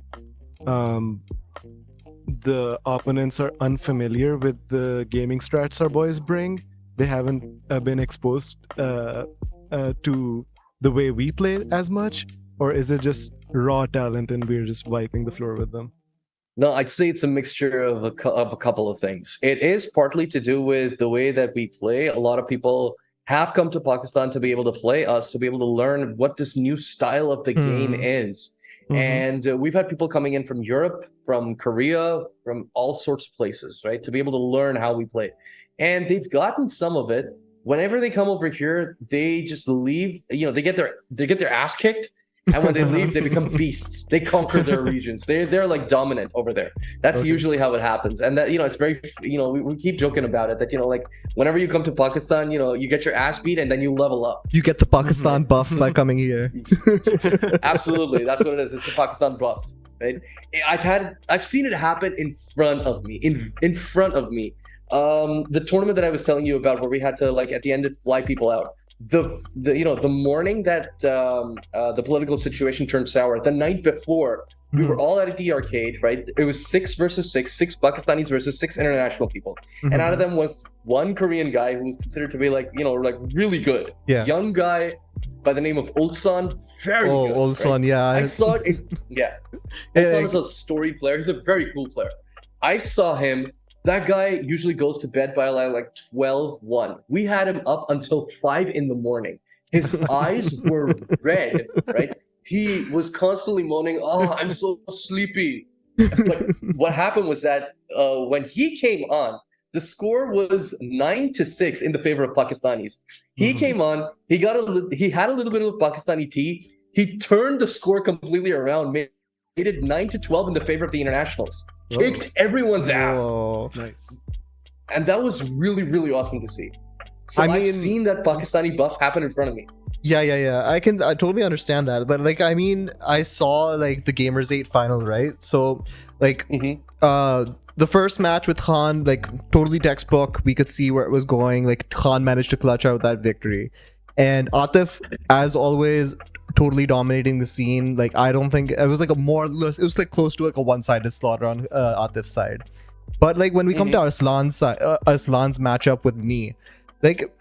the opponents are unfamiliar with the gaming strats our boys bring? They haven't been exposed to the way we play as much, or is it just raw talent and we're just wiping the floor with them? No, I'd say it's a mixture of a couple of things. It is partly to do with the way that we play. A lot of people have come to Pakistan to be able to play us, to be able to learn what this new style of the game is. And we've had people coming in from Europe, from Korea, from all sorts of places, right, to be able to learn how we play. And they've gotten some of it, whenever they come over here, they just leave. They get their ass kicked, and when they leave, they become beasts. They conquer their regions. They're like dominant over there. That's usually how it happens. And that it's very we keep joking about it that like whenever you come to Pakistan, you get your ass beat and then you level up. You get the Pakistan buff by coming here. Absolutely, that's what it is. It's a Pakistan buff, right? I've seen it happen in front of me. In front of me. The tournament that I was telling you about, where we had to like at the end fly people out. The morning that the political situation turned sour, the night before, we were all at the arcade, right? It was 6 versus 6 Pakistanis versus 6 international people, and out of them was one Korean guy who was considered to be like really good, young guy by the name of Ulsan, very good. Ulsan, right? yeah. I saw it. Ulsan is a story player. He's a very cool player. I saw him. That guy usually goes to bed by like 12-1. We had him up until 5 in the morning. His eyes were red, right? He was constantly moaning, "Oh, I'm so sleepy." But what happened was that when he came on, the score was 9-6 in the favor of Pakistanis. He came on, he had a little bit of Pakistani tea. He turned the score completely around, made it 9-12 in the favor of the internationals. Kicked everyone's ass. Nice. And that was really, really awesome to see. So I've seen that Pakistani buff happen in front of me. Yeah. I totally understand that. But like, I mean, I saw like the Gamers 8 final, right? So like, the first match with Khan, like totally textbook. We could see where it was going. Like Khan managed to clutch out that victory. And Atif, as always, totally dominating the scene. Like I don't think it was like it was like close to like a one-sided slaughter on Atif's side. But like when we come to Arsalan's matchup with Nee, like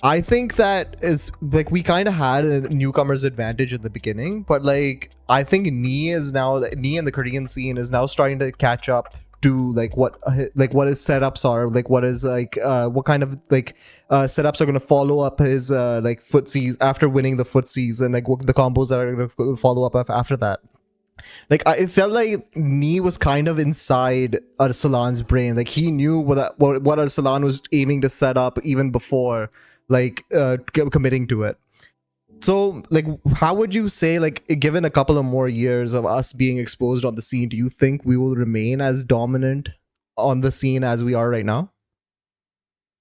I think that is like we kind of had a newcomer's advantage in the beginning, but like I think Nee and the Korean scene is now starting to catch up to like what his setups are, like what is like what kind of like setups are going to follow up his like footsies after winning the footsies, and like what the combos that are going to follow up after that. Like it felt like Nee was kind of inside Arsalan's brain. Like he knew what Arsalan was aiming to set up even before like committing to it. So, like, how would you say, like, given a couple of more years of us being exposed on the scene, do you think we will remain as dominant on the scene as we are right now?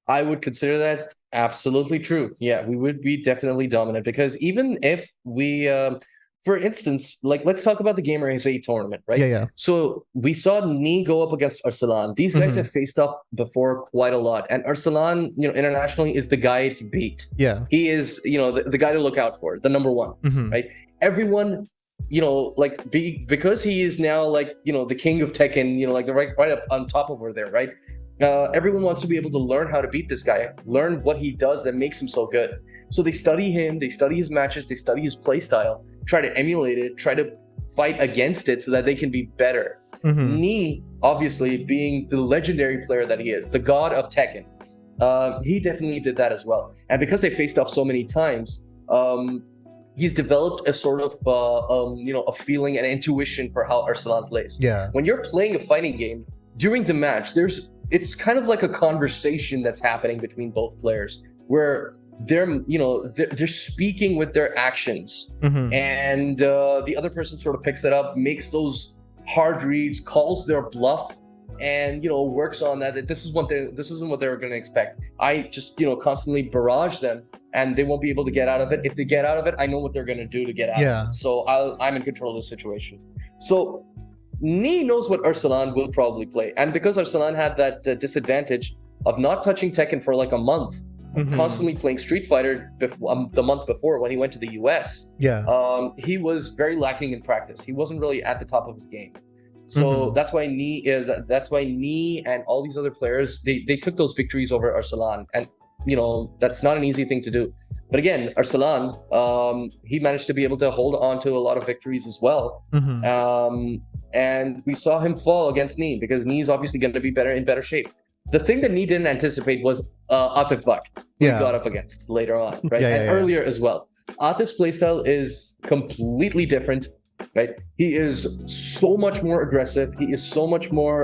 I would consider that absolutely true. Yeah, we would be definitely dominant, because even if we, for instance, like, let's talk about the Gamer SA tournament, right? Yeah. So we saw Nee go up against Arsalan. These guys have faced off before quite a lot, and Arsalan, internationally, is the guy to beat. Yeah, he is, the guy to look out for, the number one, right? Everyone, because he is now like, the king of Tekken, like the right up on top over there, right? Everyone wants to be able to learn how to beat this guy, learn what he does that makes him so good. So they study him, they study his matches, they study his play style, try to emulate it, try to fight against it so that they can be better. Nee, obviously, being the legendary player that he is, the god of Tekken, he definitely did that as well. And because they faced off so many times, he's developed a sort of a feeling and intuition for how Arsalan plays. Yeah. When you're playing a fighting game, during the match, it's kind of like a conversation that's happening between both players, where they're speaking with their actions, and the other person sort of picks it up, makes those hard reads, calls their bluff, and works on that. This isn't what they're going to expect. I just constantly barrage them, and they won't be able to get out of it. If they get out of it, I know what they're going to do to get out of it. So I'm in control of the situation. So Nee knows what Arsalan will probably play, and because Arsalan had that disadvantage of not touching Tekken for like a month, constantly playing Street Fighter the month before when he went to the US, he was very lacking in practice. He wasn't really at the top of his game. So that's why Nee and all these other players, they took those victories over Arsalan, and that's not an easy thing to do. But again, Arsalan, he managed to be able to hold on to a lot of victories as well. And we saw him fall against Nee, because Nee's obviously going to be in better shape. The thing that Nee didn't anticipate was Atif Buck, who he got up against later on, right? Earlier as well. Atif's playstyle is completely different. right? He is so much more aggressive. He is so much more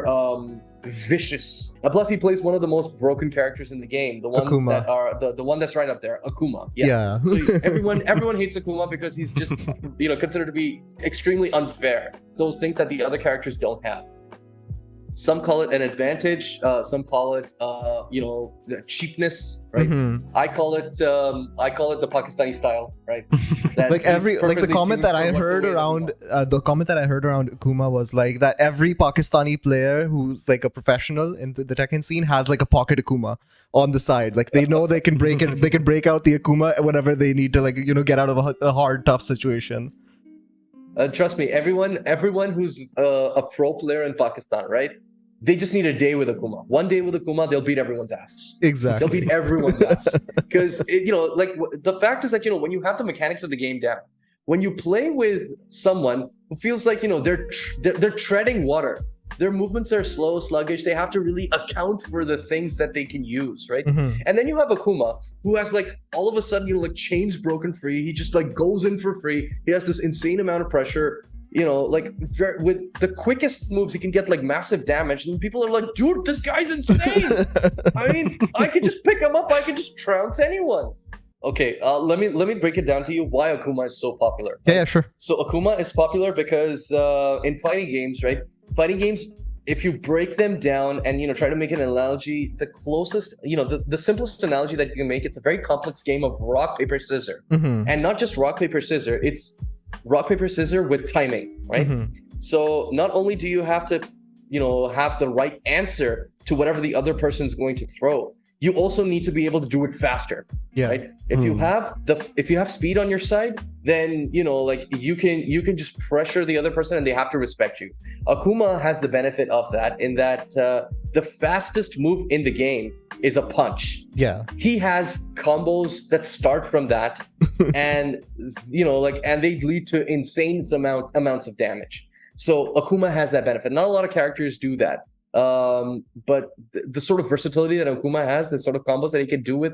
vicious. Plus, he plays one of the most broken characters in the game. The ones Akuma. that are the one that's right up there, Akuma. Yeah. So everyone hates Akuma because he's just considered to be extremely unfair. Those things that the other characters don't have. Some call it an advantage. Some call it the cheapness, right? Mm-hmm. I call it the Pakistani style, right? The comment that I heard around Akuma was like that every Pakistani player who's like a professional in the Tekken scene has like a pocket Akuma on the side. Like they know they can break it, they can break out the Akuma whenever they need to get out of a hard, tough situation. Trust me, everyone who's a pro player in Pakistan, right? They just need a day with Akuma. One day with Akuma, they'll beat everyone's ass. Exactly. They'll beat everyone's ass. Because, the fact is that, when you have the mechanics of the game down, when you play with someone who feels like, they're treading water, their movements are slow, sluggish, they have to really account for the things that they can use, right? Mm-hmm. And then you have Akuma, who has all of a sudden, chains broken free. He just goes in for free. He has this insane amount of pressure. With the quickest moves, he can get massive damage, and people are like, "Dude, this guy's insane!" I mean, I could just pick him up. I could just trounce anyone. Okay, let me break it down to you why Akuma is so popular. Right? Yeah, sure. So Akuma is popular because in fighting games, right? Fighting games, if you break them down and try to make an analogy, the closest, the simplest analogy that you can make, it's a very complex game of rock, paper, scissors, mm-hmm. and not just rock, paper, scissors. It's rock, paper, scissors with timing, right? Mm-hmm. So not only do you have to, have the right answer to whatever the other person's going to throw, you also need to be able to do it faster. Yeah. Right? If you have speed on your side, then you can just pressure the other person and they have to respect you. Akuma has the benefit of that in that the fastest move in the game is a punch. Yeah. He has combos that start from that and and they lead to insane amounts of damage. So Akuma has that benefit. Not a lot of characters do that. But the sort of versatility that Akuma has, the sort of combos that he can do with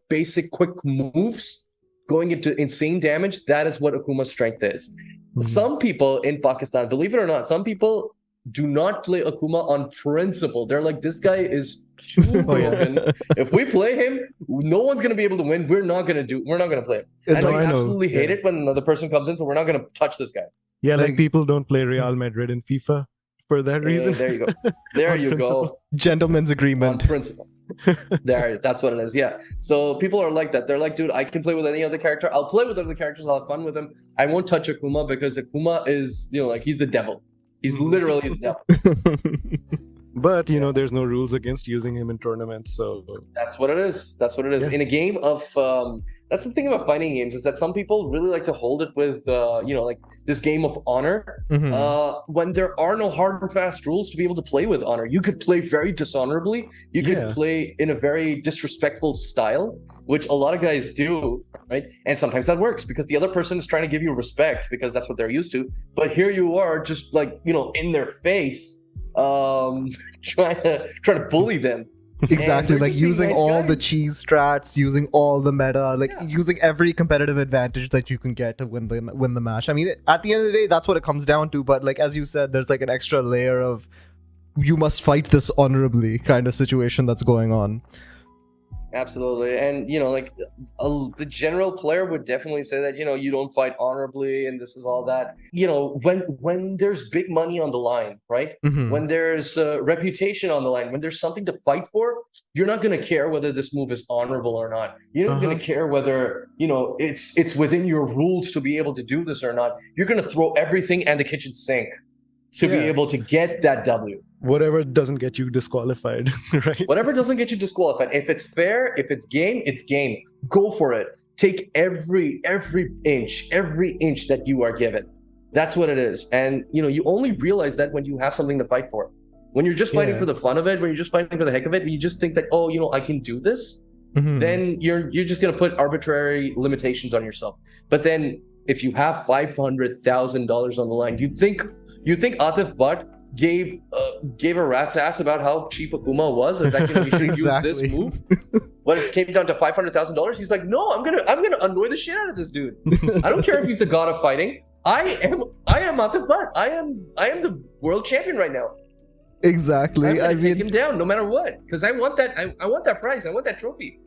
basic quick moves going into insane damage, that is what Akuma's strength is. Mm-hmm. Some people in Pakistan, believe it or not, some people do not play Akuma on principle. They're like, this guy is too broken. If we play him, no one's gonna be able to win. We're not gonna play him. And I absolutely hate it when another person comes in, so we're not gonna touch this guy. Yeah, like people don't play Real Madrid in FIFA for that reason. There you go. There you go. Gentleman's agreement. On principle. That's what it is. Yeah. So people are like that. They're like, dude, I can play with any other character. I'll play with other characters. I'll have fun with them. I won't touch Akuma because Akuma is, he's the devil. He's literally the devil. But there's no rules against using him in tournaments, so that's what it is. Yeah. In a game of that's the thing about fighting games, is that some people really like to hold it with this game of honor. Mm-hmm. When there are no hard and fast rules to be able to play with honor. You could play very dishonorably. You could play in a very disrespectful style, which a lot of guys do, right? And sometimes that works because the other person is trying to give you respect because that's what they're used to. But here you are just in their face, trying to bully them. Exactly, like using all the cheese strats, using all the meta, using every competitive advantage that you can get to win the match. I mean, at the end of the day, that's what it comes down to. But as you said, there's an extra layer of you must fight this honorably kind of situation that's going on. Absolutely. And the general player would definitely say that you don't fight honorably and this is all that. When there's big money on the line, right? Mm-hmm. When there's reputation on the line, when there's something to fight for, you're not going to care whether this move is honorable or not. You're not going to care whether it's within your rules to be able to do this or not. You're going to throw everything and the kitchen sink to be able to get that W. Whatever doesn't get you disqualified, right? Whatever doesn't get you disqualified. If it's fair, if it's game, it's game. Go for it. Take every inch that you are given. That's what it is. And you only realize that when you have something to fight for. When you're just fighting for the fun of it, when you're just fighting for the heck of it, when you just think that, I can do this, then you're just gonna put arbitrary limitations on yourself. But then if you have $500,000 on the line, you think Atif Butt gave a rat's ass about how cheap Akuma was, and that we should use this move. When it came down to $500,000, he's like, no, I'm gonna annoy the shit out of this dude. I don't care if he's the god of fighting. I am Atif Butt. I am the world champion right now. Exactly. I'm gonna take him down no matter what, because I want that. I want that prize. I want that trophy.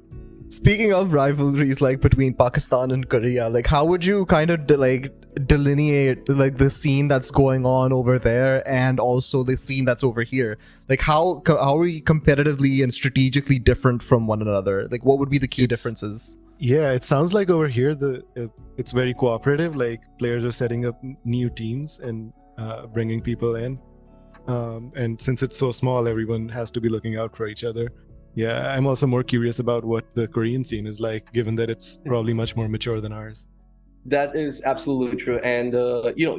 Speaking of rivalries like between Pakistan and Korea, like how would you kind of delineate like the scene that's going on over there and also the scene that's over here? Like how are we competitively and strategically different from one another? Like what would be the key differences? Yeah, it sounds like over here it's very cooperative. Like players are setting up new teams and bringing people in. And since it's so small, everyone has to be looking out for each other. Yeah, I'm also more curious about what the Korean scene is like, given that it's probably much more mature than ours. That is absolutely true. And,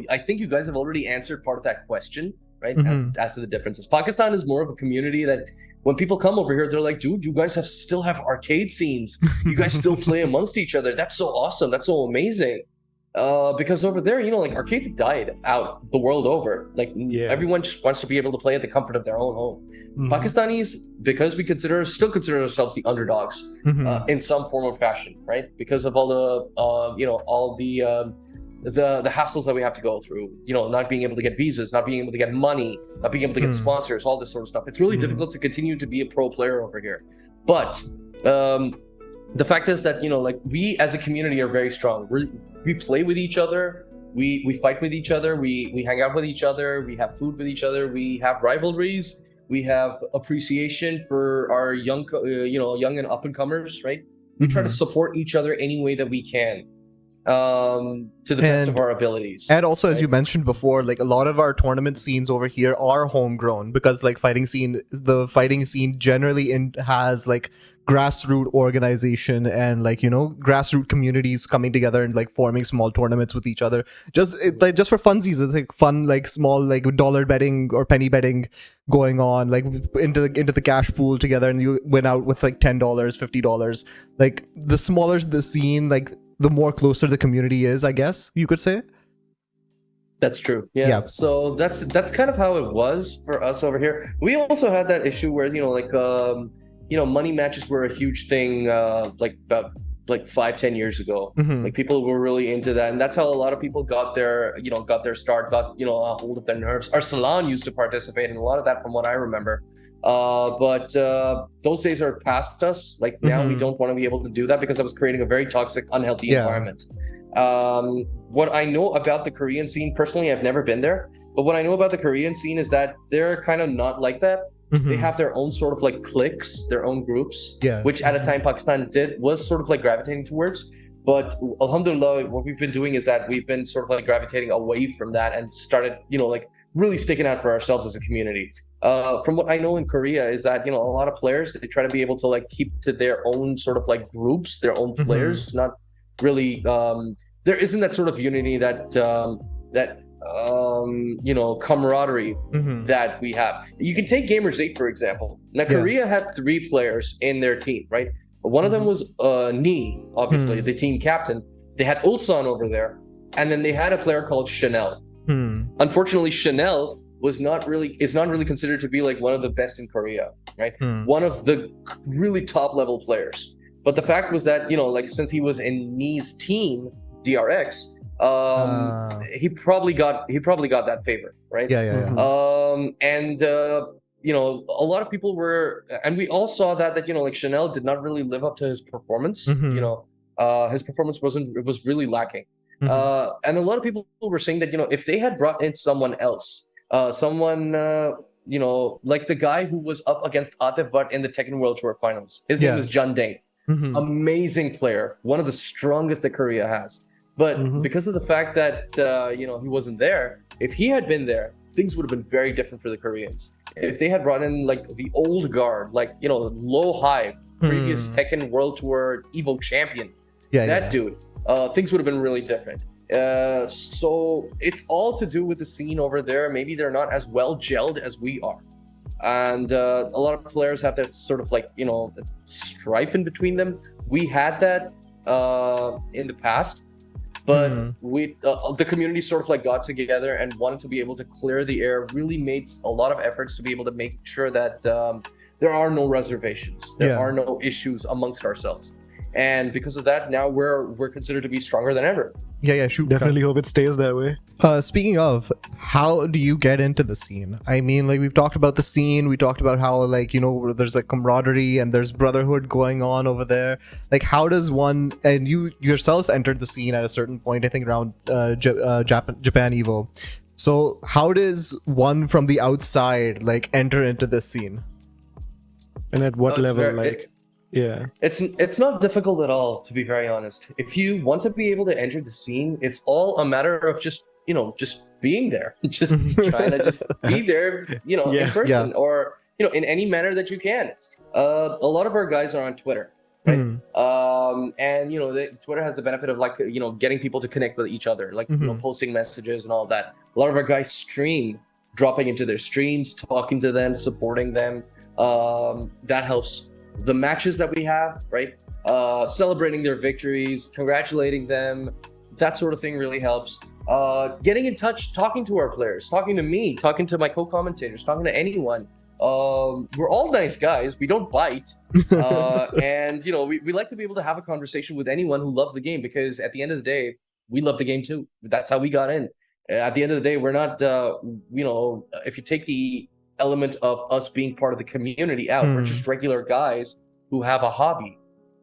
I think you guys have already answered part of that question, right? As to the differences. Pakistan is more of a community that when people come over here, they're like, dude, you guys still have arcade scenes. You guys still play amongst each other. That's so awesome. That's so amazing. Because over there, arcades have died out the world over. Like everyone just wants to be able to play at the comfort of their own home. Pakistanis, because we still consider ourselves the underdogs in some form or fashion, right? Because of all the the hassles that we have to go through. Not being able to get visas, not being able to get money, not being able to get sponsors, all this sort of stuff. It's really difficult to continue to be a pro player over here. But the fact is that we as a community are very strong. We play with each other, we fight with each other, we hang out with each other, we have food with each other, we have rivalries, we have appreciation for our young and up and comers, right? We try to support each other any way that we can, to the best of our abilities. And also, as you mentioned before, like a lot of our tournament scenes over here are homegrown because the fighting scene generally has like grassroots organization and grassroots communities coming together and like forming small tournaments with each other just for funsies. It's like fun, like small, like dollar betting or penny betting going on, like into the cash pool together, and you win out with like $10, $50. Like the smaller the scene, like the more closer the community is, I guess you could say. That's true. Yeah. So that's kind of how it was for us over here. We also had that issue where money matches were a huge thing about 5-10 years ago. Like people were really into that, and that's how a lot of people got their start, got a hold of their nerves. Arsalan used to participate in a lot of that from what I remember. But those days are past us. Like now we don't want to be able to do that because that was creating a very toxic, unhealthy environment. What I know about the Korean scene, personally, I've never been there, but what I know about the Korean scene is that they're kind of not like that. They have their own sort of like cliques, their own groups, which at a time Pakistan was sort of like gravitating towards. But alhamdulillah, what we've been doing is that we've been sort of like gravitating away from that and started, really sticking out for ourselves as a community. From what I know in Korea is that, a lot of players, they try to be able to like keep to their own sort of like groups, their own players, not really, there isn't that sort of unity that camaraderie that we have. You can take Gamers 8 for example. Now Korea had 3 players in their team, right? One of them was Nee, obviously the team captain. They had Ulsan over there, and then they had a player called Chanel. Unfortunately, Chanel is not really considered to be like one of the best in Korea, right? One of the really top level players. But the fact was that since he was in Nee's team, DRX, he probably got that favor, right? And a lot of people were, and we all saw that Chanel did not really live up to his performance. His performance was really lacking. And a lot of people were saying that if they had brought in someone else, someone like the guy who was up against Atif Butt in the Tekken World Tour Finals, his name is Jun Deng. Amazing player, one of the strongest that Korea has. But because of the fact that he wasn't there, if he had been there, things would have been very different for the Koreans. If they had brought in like the old guard, Low High, previous Tekken World Tour Evo champion, dude, things would have been really different. So it's all to do with the scene over there. Maybe they're not as well gelled as we are. And a lot of players have that sort of strife in between them. We had that in the past. But we, the community sort of got together and wanted to be able to clear the air, really made a lot of efforts to be able to make sure that there are no reservations, there are no issues amongst ourselves. And because of that, now we're considered to be stronger than ever. Yeah, shoot. Definitely hope it stays that way. Speaking of, how do you get into the scene? I mean, like, we've talked about the scene, we talked about how, like, you know, there's like camaraderie and there's brotherhood going on over there. Like, how does one, and you yourself entered the scene at a certain point, I think around Japan Evo. So how does one from the outside like enter into this scene? And at what Oh, it's level? very- Yeah. It's not difficult at all, to be very honest. If you want to be able to enter the scene, it's all a matter of just being there, just trying to just be there, in Yeah. person, or in any manner that you can. A lot of our guys are on Twitter, right? And Twitter has the benefit of, like, getting people to connect with each other, like posting messages and all that. A lot of our guys stream, dropping into their streams, talking to them, supporting them. That helps. The matches that we have, right? Celebrating their victories, congratulating them, that sort of thing really helps. Getting in touch, talking to our players, talking to me, talking to my co-commentators, talking to anyone. We're all nice guys. We don't bite. And, we like to be able to have a conversation with anyone who loves the game, because at the end of the day, we love the game too. That's how we got in. At the end of the day, we're not, if you take the element of us being part of the community out, we're just regular guys who have a hobby,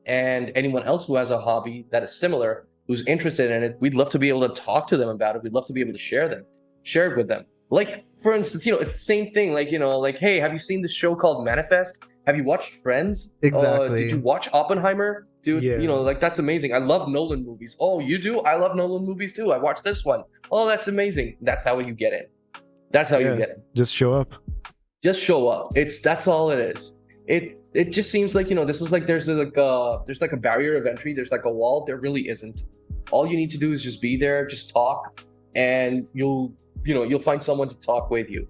and anyone else who has a hobby that is similar, who's interested in it, we'd love to be able to talk to them about it. We'd love to be able to share it with them. Like, for instance, it's the same thing, like, like, hey, have you seen this show called Manifest? Have you watched Friends? Exactly. Did you watch Oppenheimer? Dude, Yeah. like, that's amazing. I love Nolan movies. Oh, you do? I love Nolan movies too. I watched this one. Oh, that's amazing. That's how you get in. That's how you get in. Just show up. Just show up. That's all it is. It just seems like, this is like, there's like a barrier of entry. There's like a wall. There really isn't. All you need to do is just be there, just talk, and you'll find someone to talk with you.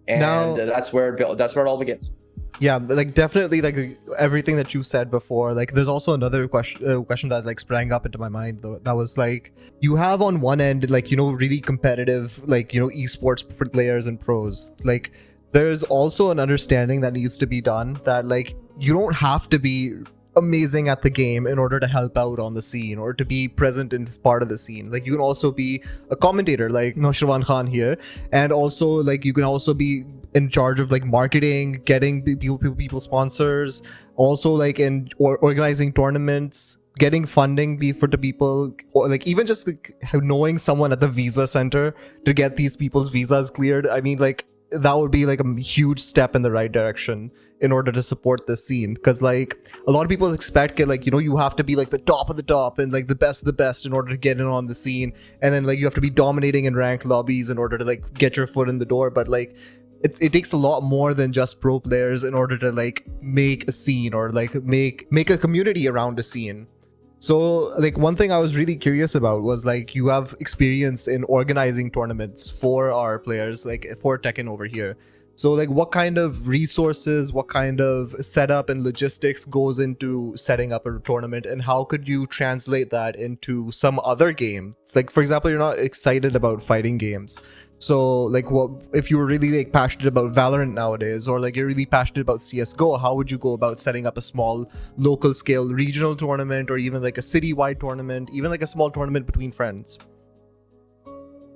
And that's where it all begins. Yeah, like, definitely, like, everything that you said before. Like, there's also another question that, like, sprang up into my mind, though. That was like, you have on one end, like, really competitive, like, esports players and pros. Like, there's also an understanding that needs to be done that, like, you don't have to be amazing at the game in order to help out on the scene or to be present in part of the scene. Like, you can also be a commentator like Nosherwan Khan here, and also, like, you can also be in charge of, like, marketing, getting people sponsors, also, like, in organizing tournaments, getting funding for the people, or, like, even just, like, knowing someone at the visa center to get these people's visas cleared. I mean, like, that would be, like, a huge step in the right direction in order to support this scene, because, like, a lot of people expect, like, you have to be, like, the top of the top and, like, the best of the best in order to get in on the scene, and then, like, you have to be dominating in ranked lobbies in order to, like, get your foot in the door. But, like, it takes a lot more than just pro players in order to, like, make a scene or, like, make a community around a scene. So, like, one thing I was really curious about was, like, you have experience in organizing tournaments for our players, like, for Tekken over here. So, like, what kind of resources, what kind of setup and logistics goes into setting up a tournament, and how could you translate that into some other game? Like, for example, you're not excited about fighting games. So, like, what if you were really, like, passionate about Valorant nowadays, or, like, you're really passionate about CSGO? How would you go about setting up a small local scale regional tournament, or even, like, a citywide tournament, even, like, a small tournament between friends?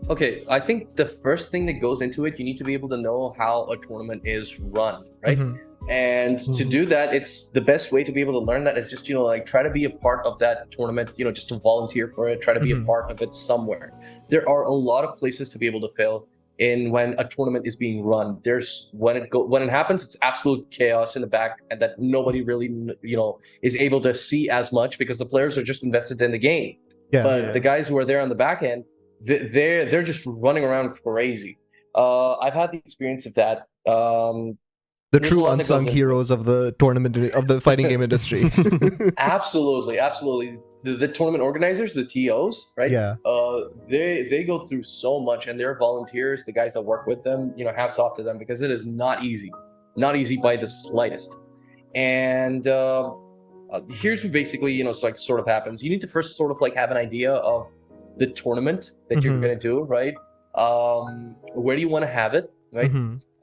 Okay, I think the first thing that goes into it, you need to be able to know how a tournament is run, right? And to do that, it's the best way to be able to learn that is just, like, try to be a part of that tournament, just to volunteer for it, try to be a part of it somewhere. There are a lot of places to be able to fail in when a tournament is being run. There's when it happens, it's absolute chaos in the back, and that nobody really, is able to see as much because the players are just invested in the game. But the guys who are there on the back end, they're just running around crazy. I've had the experience of that. The true unsung heroes of the tournament, of the fighting game industry. Absolutely. The tournament organizers, the TOs, right? Yeah. They go through so much, and they're volunteers. The guys that work with them, hats off to them, because it is not easy by the slightest. And here's what basically, like, sort of happens. You need to first sort of, like, have an idea of the tournament that you're going to do, right? Where do you want to have it, right?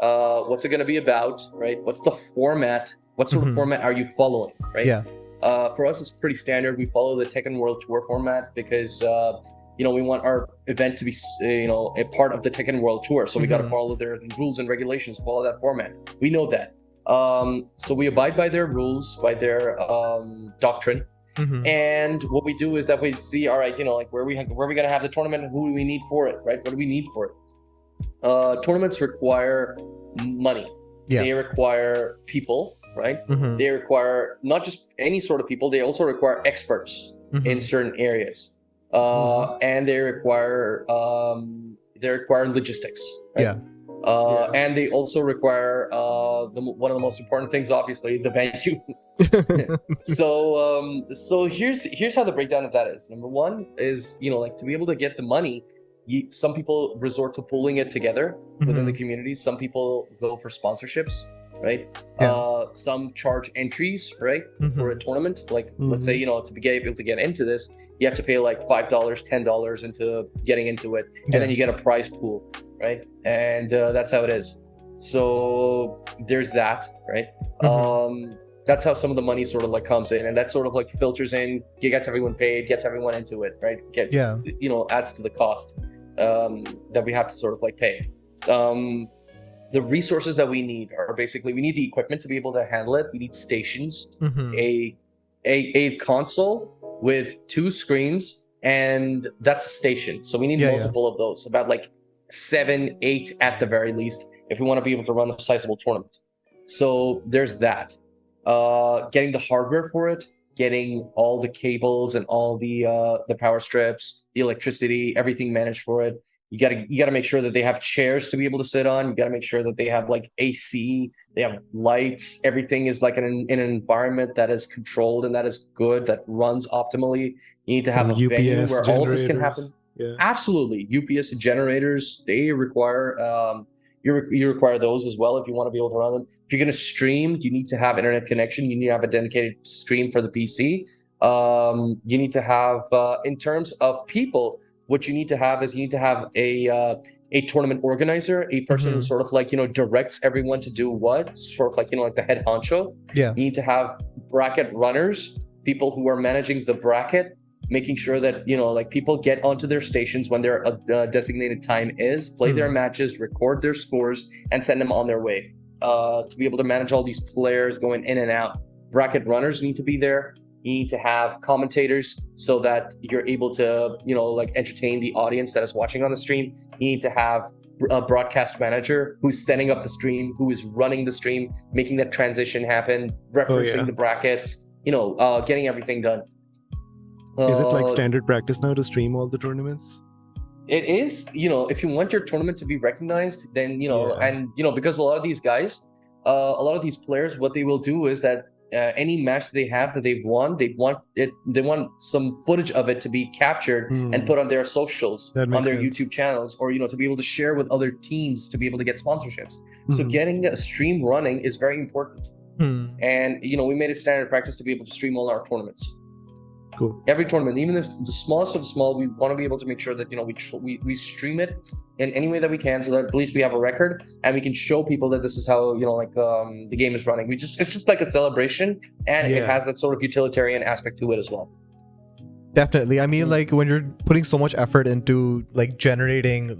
What's it going to be about, right? What's the format? What sort of format are you following, right? Yeah. For us, it's pretty standard. We follow the Tekken World Tour format because, we want our event to be a part of the Tekken World Tour, so we got to follow their rules and regulations, follow that format. We know that. So we abide by their rules, by their doctrine. And what we do is that we see, all right, like where are we gonna have the tournament and who do we need for it, right? What do we need for it? Tournaments require money. They require people, right? They require not just any sort of people, they also require experts in certain areas. And they require logistics, right? And they also require one of the most important things, obviously, the venue. So here's how the breakdown of that is. Number one is, like, to be able to get the money, some people resort to pooling it together within the community. Some people go for sponsorships, right? Some charge entries, right, for a tournament. Like, let's say, to be able to get into this, you have to pay like $5, $10 into getting into it, and then you get a prize pool, right? And that's how it is. So there's that, right? That's how some of the money sort of like comes in, and that sort of like filters in, gets everyone paid, gets everyone into it, right? Gets adds to the cost that we have to sort of like pay. The resources that we need are basically, we need the equipment to be able to handle it. We need stations, a console with 2 screens, and that's a station. So we need multiple of those, about like 7, 8 at the very least, if we want to be able to run a sizable tournament. So there's that. Getting the hardware for it, getting all the cables and all the power strips, the electricity, everything managed for it. You gotta make sure that they have chairs to be able to sit on. You gotta make sure that they have like AC, they have lights. Everything is like in an environment that is controlled and that is good, that runs optimally. You need to have a venue where all of this can happen. Absolutely, UPS generators, they require you require those as well if you want to be able to run them. If you're going to stream, you need to have internet connection. You need to have a dedicated stream for the PC. You need to have, in terms of people, what you need to have is a tournament organizer, a person who sort of like, directs everyone to do what, sort of like, like the head honcho. You need to have bracket runners, people who are managing the bracket, making sure that, like people get onto their stations when their designated time is, play their matches, record their scores, and send them on their way. To be able to manage all these players going in and out. Bracket runners need to be there. You need to have commentators so that you're able to, like entertain the audience that is watching on the stream. You need to have a broadcast manager who's setting up the stream, who is running the stream, making that transition happen, referencing the brackets, getting everything done. Is it like standard practice now to stream all the tournaments? It is, if you want your tournament to be recognized, then, and, because a lot of these guys, a lot of these players, what they will do is that any match they have that they've won, they want some footage of it to be captured and put on their socials, on their YouTube channels, or, to be able to share with other teams to be able to get sponsorships. So getting a stream running is very important. And, we made it standard practice to be able to stream all our tournaments. Cool. Every tournament, even if the smallest of the small, we want to be able to make sure that we stream it in any way that we can, so that at least we have a record and we can show people that this is how the game is running. It's just like a celebration, and it has that sort of utilitarian aspect to it as well. Definitely. I mean, like when you're putting so much effort into like generating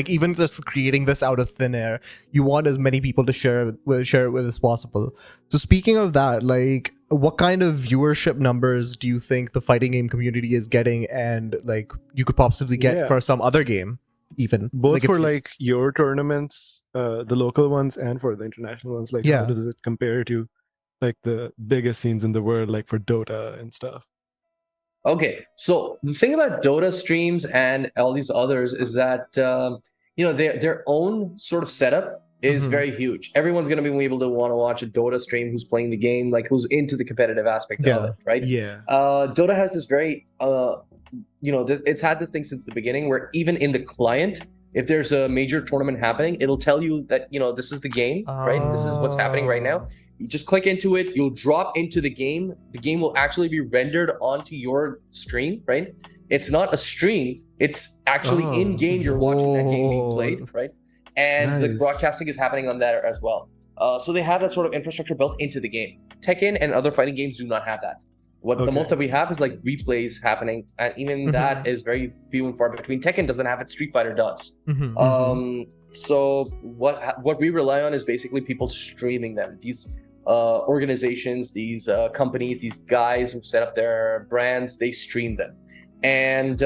even just creating this out of thin air, you want as many people to share it with as possible. So speaking of that, like what kind of viewership numbers do you think the fighting game community is getting, and like you could possibly get for some other game, even both like your tournaments, the local ones, and for the international ones? Like how does it compare to like the biggest scenes in the world, like for Dota and stuff? Okay, so the thing about Dota streams and all these others is that their own sort of setup is very huge. Everyone's going to be able to want to watch a Dota stream who's playing the game, like who's into the competitive aspect of it, right? Dota has this very it's had this thing since the beginning, where even in the client, if there's a major tournament happening, it'll tell you that this is the game, right? This is what's happening right now. You just click into it, you'll drop into the game. The game will actually be rendered onto your stream, right? It's not a stream, it's actually in game. You're watching that game being played, right? And the broadcasting is happening on that as well. So they have that sort of infrastructure built into the game. Tekken and other fighting games do not have that. The most that we have is like replays happening, and even that is very few and far between. Tekken doesn't have it, Street Fighter does. So what we rely on is basically people streaming them. These organizations, these companies, these guys who set up their brands, they stream them. And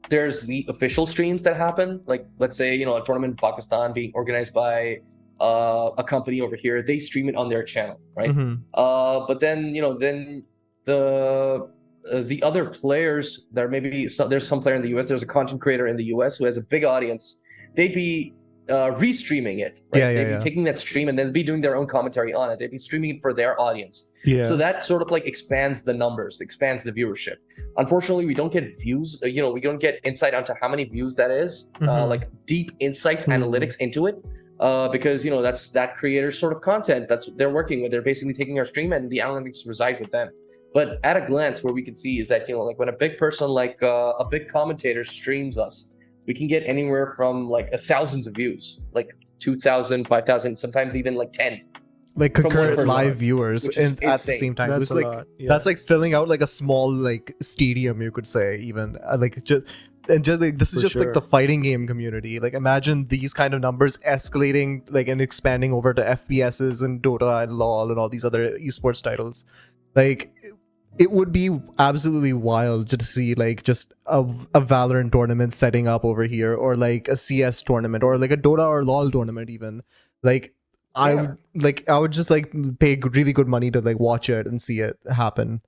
there's the official streams that happen. Like, let's say, you know, a tournament in Pakistan being organized by a company over here, they stream it on their channel, right? But then, you know, then the other players, there's some player in the US, there's a content creator in the US who has a big audience. They'd be restreaming it, right? They'd be taking that stream and then be doing their own commentary on it. They'd be streaming it for their audience. So that sort of like expands the numbers, expands the viewership. Unfortunately, we don't get views, you know, we don't get insight onto how many views that is, like deep insights, analytics into it. Because, you know, that's that creator's sort of content that's what they're working with. They're basically taking our stream and the analytics reside with them. But at a glance, what we can see is that, you know, like when a big person, like a big commentator streams us, we can get anywhere from like thousands of views, like 2,000, 5,000, sometimes even like 10. Like concurrent live viewers at the same time. That's like that's like filling out like a small like stadium, you could say, even like just like this is just like the fighting game community. Like imagine these kind of numbers escalating like and expanding over to FPSs and Dota and LoL and all these other esports titles. Like it would be absolutely wild to see like just a Valorant tournament setting up over here, or like a CS tournament, or like a Dota or LoL tournament even. Like I would just like pay really good money to like watch it and see it happen.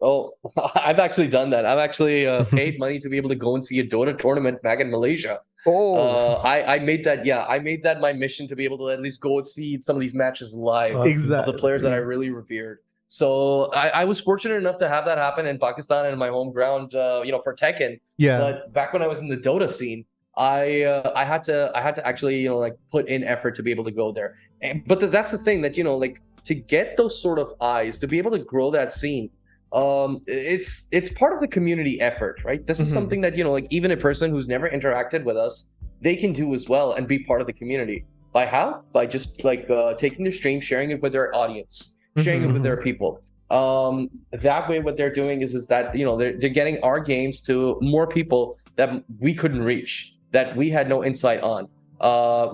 Oh, I've actually done that. I've actually paid money to be able to go and see a Dota tournament back in Malaysia. I made that. Yeah, I made that my mission to be able to at least go and see some of these matches live of the players that I really revered. So I was fortunate enough to have that happen in Pakistan and my home ground, you know, for Tekken. But back when I was in the Dota scene, I had to actually, you know, like put in effort to be able to go there. But that's the thing, that, you know, like to get those sort of eyes, to be able to grow that scene, it's part of the community effort, right? This is something that, you know, like even a person who's never interacted with us, they can do as well and be part of the community. By how? By just like taking their stream, sharing it with their audience, sharing it with their people. That way what they're doing is that, you know, they're getting our games to more people that we couldn't reach, that we had no insight on.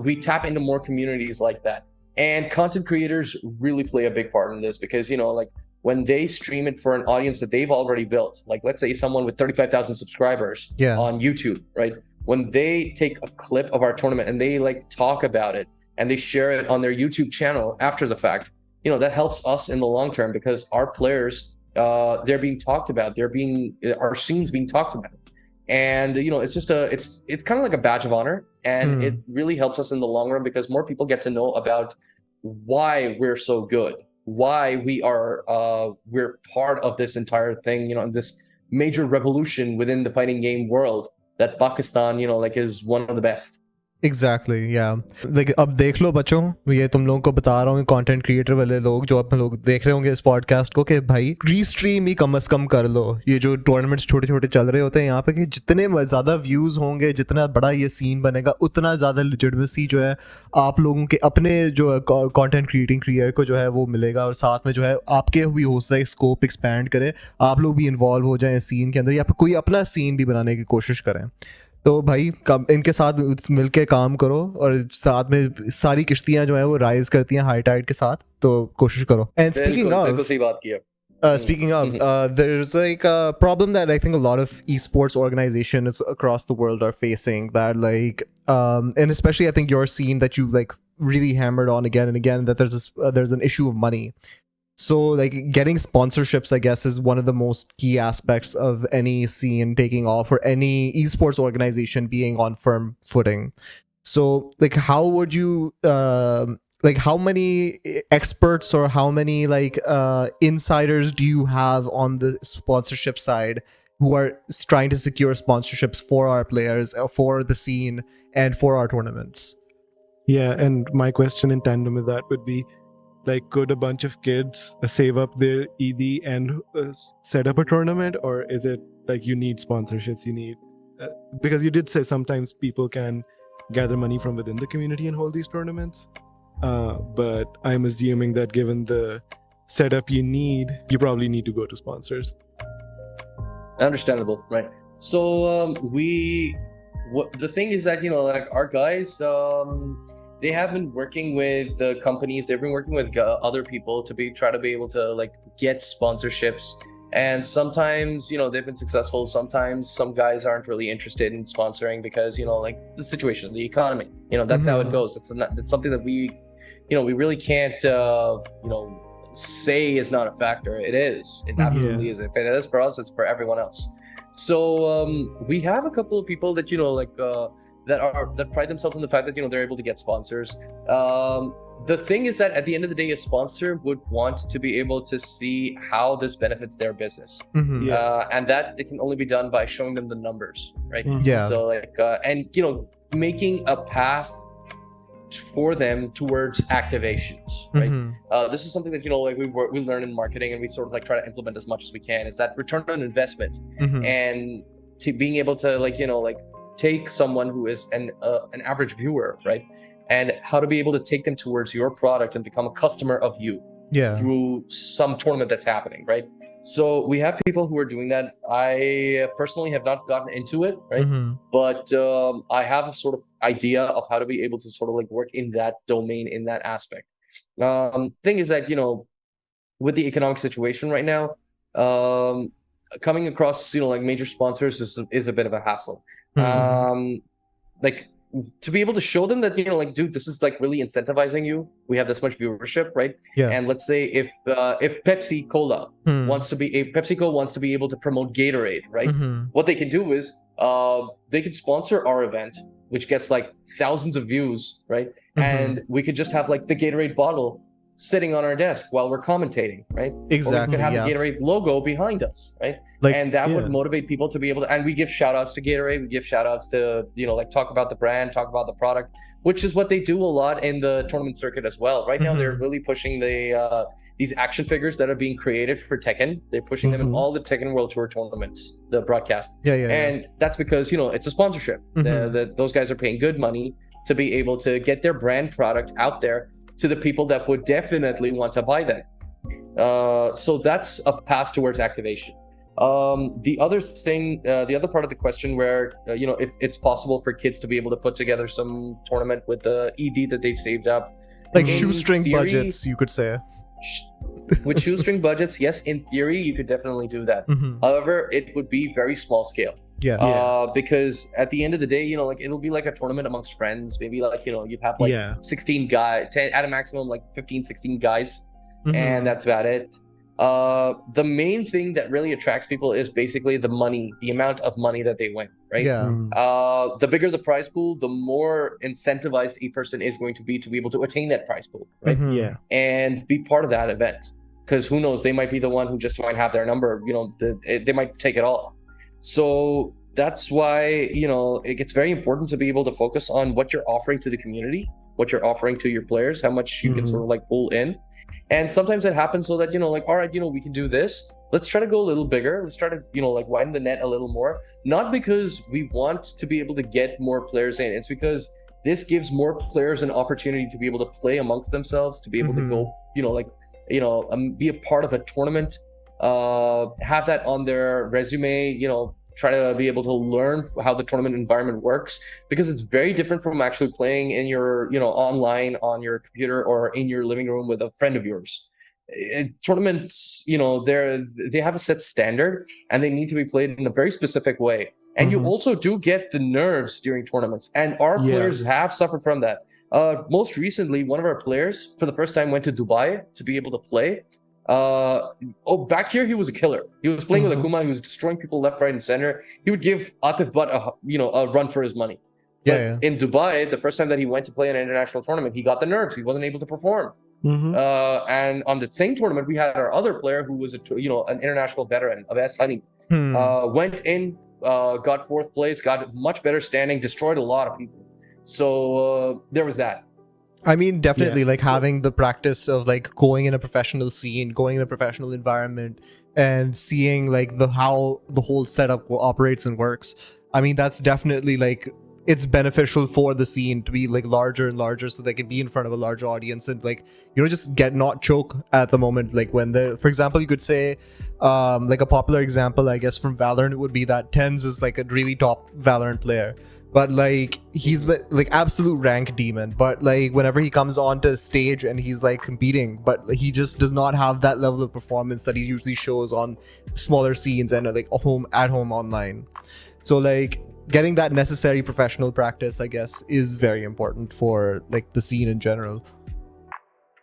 We tap into more communities like that. And content creators really play a big part in this, because, you know, like when they stream it for an audience that they've already built, like let's say someone with 35,000 subscribers on YouTube, right? When they take a clip of our tournament and they like talk about it and they share it on their YouTube channel after the fact, you know, that helps us in the long term, because our players, they're being talked about, our scene's being talked about. And, you know, it's just it's kind of like a badge of honor, and it really helps us in the long run, because more people get to know about why we're so good, why we're part of this entire thing, you know, this major revolution within the fighting game world, that Pakistan, you know, like is one of the best. Exactly, yeah. Like अब देख लो बच्चों, ये तुम लोगों को बता रहा हूँ, कंटेंट क्रिएटर वाले लोग जो आप लोग देख रहे होंगे इस पॉडकास्ट को, कि भाई रीस्ट्रीम ही कम से कम कर लो। ये जो टूर्नामेंट्स छोटे छोटे चल रहे होते हैं यहाँ पे, कि जितने ज़्यादा व्यूज़ होंगे, जितना बड़ा ये सीन बनेगा, उतना ज़्यादा लेजिटिमेसी जो है आप लोगों के अपने जो कंटेंट क्रिएटिंग क्रिएटर को जो है वो मिलेगा, और साथ में जो है आपके भी हो सकता है स्कोप एक्सपैंड करे, आप लोग भी इन्वॉल्व हो जाएं सीन के अंदर, या फिर कोई अपना सीन भी बनाने की कोशिश करें। तो भाई इनके साथ मिलके काम करो, और साथ में सारी किश्तियां जो है वो राइज करती हैं हाई टाइड के साथ, तो कोशिश करो। And speaking of there's like a problem that I think a lot of esports organizations across the world are facing, that like and especially I think your scene that you like really hammered on again and again, that there's an issue of money. So like getting sponsorships, I guess, is one of the most key aspects of any scene taking off, or any esports organization being on firm footing. So like how would you like how many experts or how many like insiders do you have on the sponsorship side who are trying to secure sponsorships for our players, for the scene, and for our tournaments? Yeah, and my question in tandem with that would be, like, could a bunch of kids save up their ED and set up a tournament, or is it like you need sponsorships? You need because you did say sometimes people can gather money from within the community and hold these tournaments, but I'm assuming that given the setup you need, you probably need to go to sponsors. Understandable, right? So the thing is that like our guys, they have been working with the companies. They've been working with other people to try to be able to like get sponsorships. And sometimes they've been successful. Sometimes some guys aren't really interested in sponsoring because like the situation, the economy. That's how it goes. It's something that we really can't say is not a factor. It is. It absolutely is. If it is for us, it's for everyone else. So we have a couple of people that that pride themselves in the fact that they're able to get sponsors. The thing is that at the end of the day, a sponsor would want to be able to see how this benefits their business, and that it can only be done by showing them the numbers, right? Yeah. So like and making a path for them towards activations, right? This is something that like we learn in marketing, and we sort of like try to implement as much as we can. Is that return on investment, and to being able to like take someone who is an average viewer, right, and how to be able to take them towards your product and become a customer of you through some tournament that's happening, right? So we have people who are doing that. I personally have not gotten into it, right? But I have a sort of idea of how to be able to sort of like work in that domain, in that aspect. Thing is that with the economic situation right now, coming across like major sponsors is a bit of a hassle. Like to be able to show them that like, dude, this is like really incentivizing you. We have this much viewership, right? And let's say if Pepsi Cola wants to be able to promote Gatorade, right? What they can do is they could sponsor our event, which gets like thousands of views, right? And we could just have like the Gatorade bottle sitting on our desk while we're commentating, right? Exactly. Or we could have the Gatorade logo behind us, right? And that would motivate people to be able to, and we give shout outs to Gatorade, we give shout outs to, like talk about the brand, talk about the product, which is what they do a lot in the tournament circuit as well. Right now, they're really pushing these action figures that are being created for Tekken. They're pushing them in all the Tekken World Tour tournaments, the broadcasts. And that's because, it's a sponsorship. Those guys are paying good money to be able to get their brand product out there to the people that would definitely want to buy them. So that's a path towards activation. The other thing, the other part of the question where, if it's possible for kids to be able to put together some tournament with the ED that they've saved up. Like shoestring budgets, you could say. With shoestring budgets, yes, in theory, you could definitely do that. However, it would be very small scale. Because at the end of the day, like it'll be like a tournament amongst friends. Maybe like, you'd have like 16 guys, 10 at a maximum, like 15, 16 guys. And that's about it. The main thing that really attracts people is basically the money, the amount of money that they win, right? The bigger the prize pool, the more incentivized a person is going to be able to attain that prize pool, right? And be part of that event. Because who knows, they might be the one who just might have their number, they might take it all. So that's why, it gets very important to be able to focus on what you're offering to the community, what you're offering to your players, how much you can sort of like pull in. And sometimes it happens so that, like, all right, we can do this. Let's try to go a little bigger. Let's try to, like widen the net a little more. Not because we want to be able to get more players in. It's because this gives more players an opportunity to be able to play amongst themselves, to be able to go, be a part of a tournament, have that on their resume, try to be able to learn how the tournament environment works, because it's very different from actually playing in your, online on your computer or in your living room with a friend of yours. Tournaments, they have a set standard and they need to be played in a very specific way. And you also do get the nerves during tournaments, and our players have suffered from that. Most recently, one of our players for the first time went to Dubai to be able to play. Back here he was a killer. He was playing with Akuma. He was destroying people left, right, and center. He would give Atif Butt a run for his money. But in Dubai, the first time that he went to play an international tournament, he got the nerves. He wasn't able to perform. And on the same tournament, we had our other player who was an international veteran of Honey. Went in, got fourth place, got much better standing, destroyed a lot of people. So there was that. I mean, definitely, like having the practice of like going in a professional scene, going in a professional environment, and seeing like how the whole setup operates and works. I mean, that's definitely like it's beneficial for the scene to be like larger and larger so they can be in front of a large audience and like, you know, just get not choke at the moment. Like when they're, for example, you could say like a popular example I guess from Valorant would be that Tens is like a really top Valorant player, but like he's like absolute rank demon, but like whenever he comes onto stage and he's like competing, but he just does not have that level of performance that he usually shows on smaller scenes and like at home online. So like getting that necessary professional practice, I guess, is very important for like the scene in general.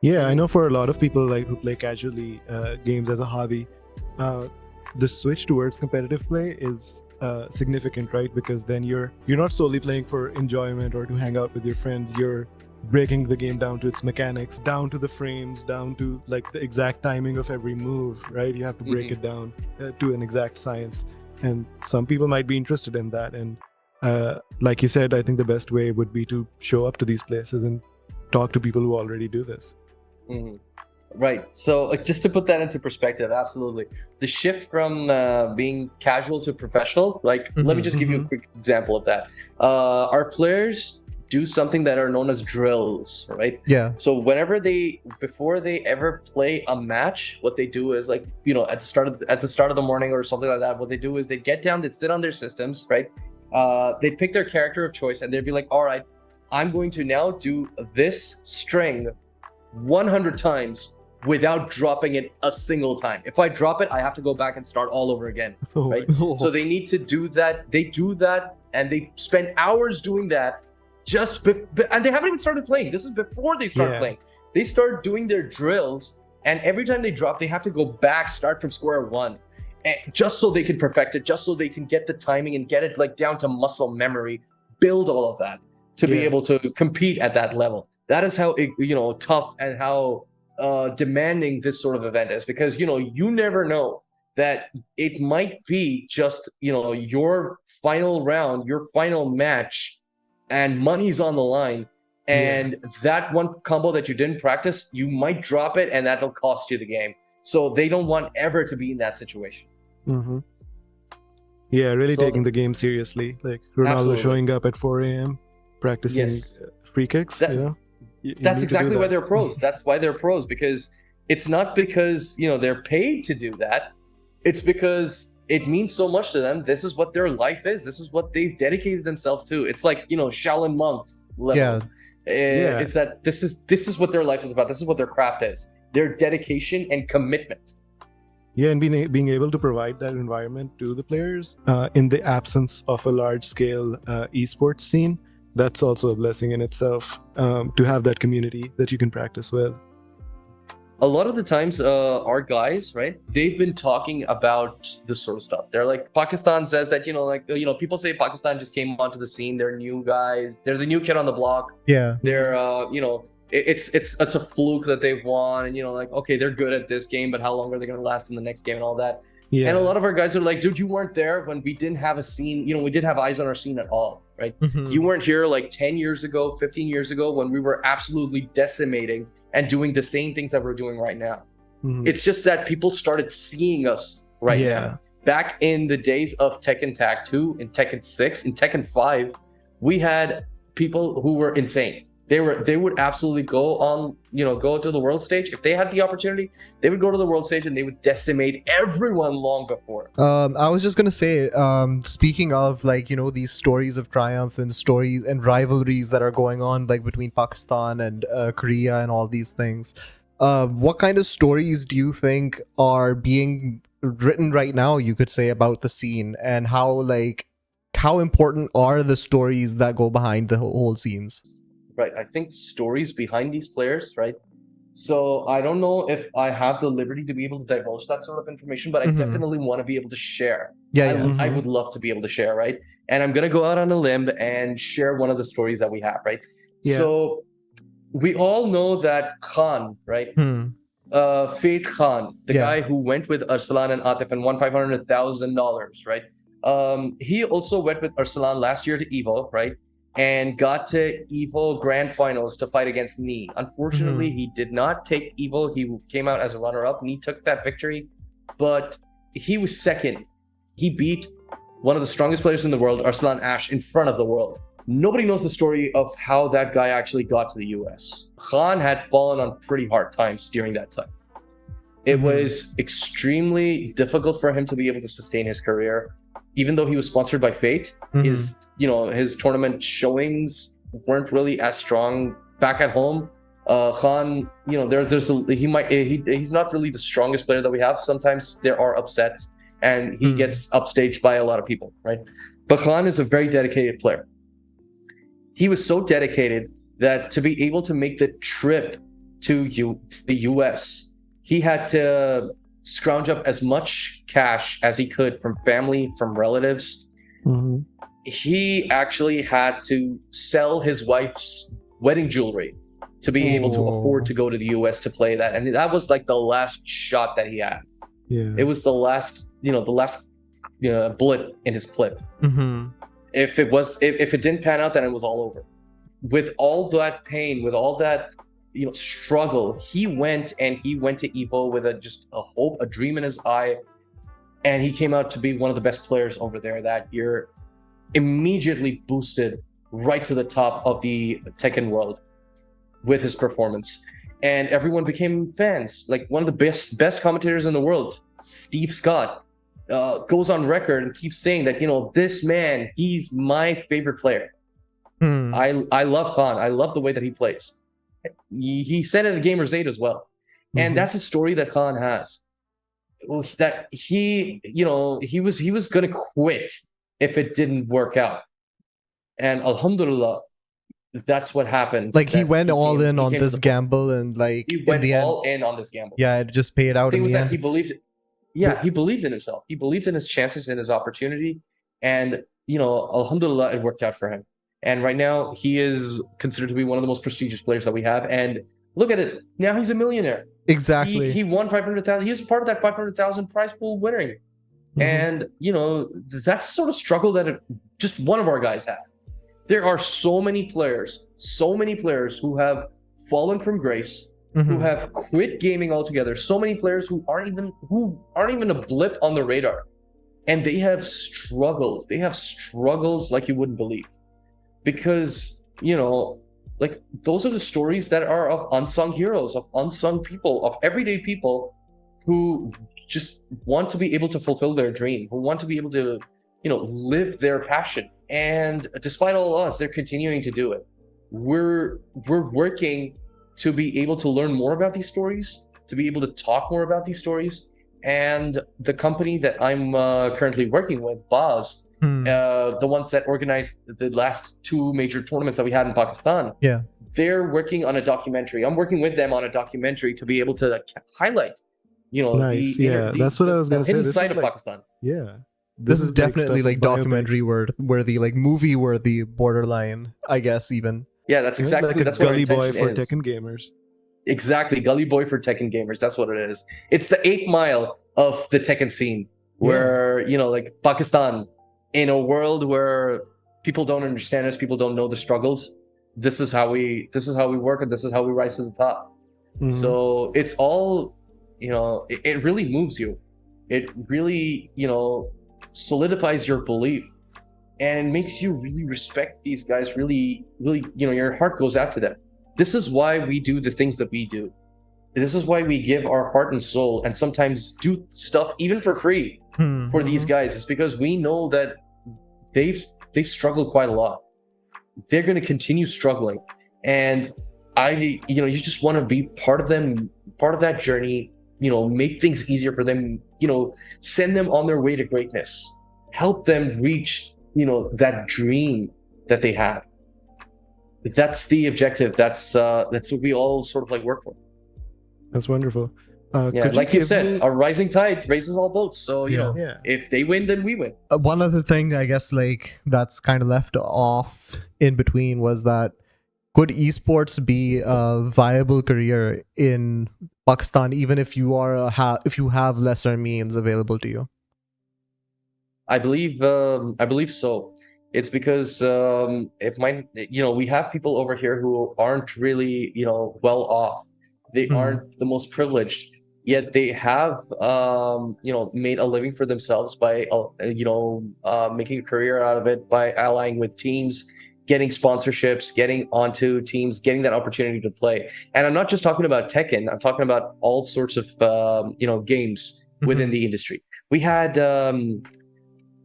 Yeah, I know for a lot of people like who play casually games as a hobby, the switch towards competitive play is significant, right? Because then you're not solely playing for enjoyment or to hang out with your friends. You're breaking the game down to its mechanics, down to the frames, down to like the exact timing of every move, right? You have to break it down to an exact science. And some people might be interested in that. And like you said, I think the best way would be to show up to these places and talk to people who already do this. Right. So like, just to put that into perspective, absolutely. The shift from being casual to professional, like, let me just give you a quick example of that. Our players do something that are known as drills, right? Yeah. So before they ever play a match, what they do is like, you know, at the start of the morning or something like that, what they do is they get down, they sit on their systems, right? They pick their character of choice and they'd be like, all right, I'm going to now do this string 100 times without dropping it a single time. If I drop it, I have to go back and start all over again, right? So they need to do that. They do that and they spend hours doing that. And they haven't even started playing. This is before they start playing. They start doing their drills, and every time they drop, they have to go back, start from square one, and just so they can perfect it, just so they can get the timing and get it like down to muscle memory, build all of that to be able to compete at that level. That is how tough and how demanding this sort of event is, because you never know that it might be just your final round, your final match, and money's on the line, and that one combo that you didn't practice, you might drop it and that'll cost you the game. So they don't want ever to be in that situation. Yeah, really taking the game seriously, like Ronaldo showing up at 4 a.m. practicing free kicks. That's exactly why they're pros. That's why they're pros, because it's not because they're paid to do that. It's because it means so much to them. This is what their life is. This is what they've dedicated themselves to. It's like Shaolin monks level. It's that this is what their life is about. This is what their craft is. Their dedication and commitment. Yeah, and being able to provide that environment to the players in the absence of a large-scale esports scene, that's also a blessing in itself, to have that community that you can practice with. A lot of the times, our guys, right, they've been talking about this sort of stuff. They're like, Pakistan says that, people say Pakistan just came onto the scene. They're new guys. They're the new kid on the block. Yeah. They're, it's a fluke that they've won. And, okay, they're good at this game, but how long are they going to last in the next game and all that? Yeah. And a lot of our guys are like, dude, you weren't there when we didn't have a scene. We didn't have eyes on our scene at all, right? You weren't here like 10 years ago, 15 years ago, when we were absolutely decimating and doing the same things that we're doing right now. It's just that people started seeing us now. Back in the days of Tekken Tag 2, in Tekken 6, in Tekken 5, we had people who were insane. They would absolutely go to the world stage. If they had the opportunity, they would go to the world stage and they would decimate everyone long before. I was just gonna say, speaking of these stories of triumph and stories and rivalries that are going on between Pakistan and Korea and all these things, what kind of stories do you think are being written right now, you could say, about the scene, and how important are the stories that go behind the whole scenes? Right, I think stories behind these players, right? So I don't know if I have the liberty to be able to divulge that sort of information, but I definitely want to be able to share. I would love to be able to share, right? And I'm going to go out on a limb and share one of the stories that we have, right? So we all know that Khan, right? Fate Khan, the guy who went with Arsalan and Atif and won $500,000, right? He also went with Arsalan last year to Evo, right? And got to Evo Grand Finals to fight against me. Unfortunately, he did not take Evo. He came out as a runner-up, and he took that victory. But he was second. He beat one of the strongest players in the world, Arsalan Ash, in front of the world. Nobody knows the story of how that guy actually got to the US. Khan had fallen on pretty hard times during that time. It was extremely difficult for him to be able to sustain his career, even though he was sponsored by Fate. His tournament showings weren't really as strong back at home. Khan, he's not really the strongest player that we have. Sometimes there are upsets, and he gets upstaged by a lot of people, right? But Khan is a very dedicated player. He was so dedicated that to be able to make the trip to the US, he had to scrounge up as much cash as he could from family, from relatives. He actually had to sell his wife's wedding jewelry to be able to afford to go to the US to play that. And that was like the last shot that he had. Yeah. It was the last bullet in his clip. If it didn't pan out, then it was all over. With all that pain, with all that struggle, he went to EVO with a hope, a dream in his eye, and he came out to be one of the best players over there that year. Immediately boosted right to the top of the Tekken world with his performance, and everyone became fans. Like one of the best commentators in the world, Steve Scott, goes on record and keeps saying that this man, he's my favorite player. I love Khan. I love the way that he plays. He said it at Gamers 8 as well, and that's a story that Khan has. That he was gonna quit if it didn't work out, and Alhamdulillah, that's what happened. Like he went all in on this gamble, and like he went all in on this gamble. Yeah, it just paid out. The thing was that he believed. He believed in himself. He believed in his chances and his opportunity, and Alhamdulillah, it worked out for him. And right now, he is considered to be one of the most prestigious players that we have. And look at it. Now he's a millionaire. Exactly. He won 500,000. He was part of that 500,000 prize pool winning. And, that's the sort of struggle that just one of our guys had. There are so many players who have fallen from grace, who have quit gaming altogether. So many players who aren't even a blip on the radar. And they have struggles. They have struggles like you wouldn't believe. Because, like those are the stories that are of unsung heroes, of unsung people, of everyday people who just want to be able to fulfill their dream, who want to be able to, live their passion. And despite all odds, they're continuing to do it. We're working to be able to learn more about these stories, to be able to talk more about these stories. And the company that I'm currently working with, Baz, the ones that organized the last two major tournaments that we had in Pakistan, they're working on a documentary. I'm working with them on a documentary to be able to highlight, nice. That's what I was going to say. Hidden side of Pakistan. Yeah. This is definitely like documentary worthy, like movie worthy, borderline, I guess even. Yeah, that's exactly like that's a what Gully Boy for is. Tekken gamers. Exactly, Gully Boy for Tekken gamers. That's what it is. It's the 8 Mile of the Tekken scene, where like Pakistan, in a world where people don't understand us, people don't know the struggles. This is how we work, and this is how we rise to the top. So it's all, it really moves you. It really, solidifies your belief, and makes you really respect these guys. Really, really, your heart goes out to them. This is why we do the things that we do. This is why we give our heart and soul, and sometimes do stuff even for free for these guys. It's because we know that they've struggled quite a lot. They're going to continue struggling, and you just want to be part of them, part of that journey. Make things easier for them. Send them on their way to greatness. Help them reach that dream that they have. That's the objective. That's what we all sort of like work for. That's wonderful. Like you said, a rising tide raises all boats. So if they win, then we win. One other thing, I guess, like that's kind of left off in between was that could esports be a viable career in Pakistan, even if you are if you have lesser means available to you? I believe so. It's because it might, we have people over here who aren't really, well off. They aren't the most privileged, yet they have, made a living for themselves by, making a career out of it, by allying with teams getting sponsorships, getting onto teams, getting that opportunity to play. And I'm not just talking about Tekken. I'm talking about all sorts of games within the industry. We had a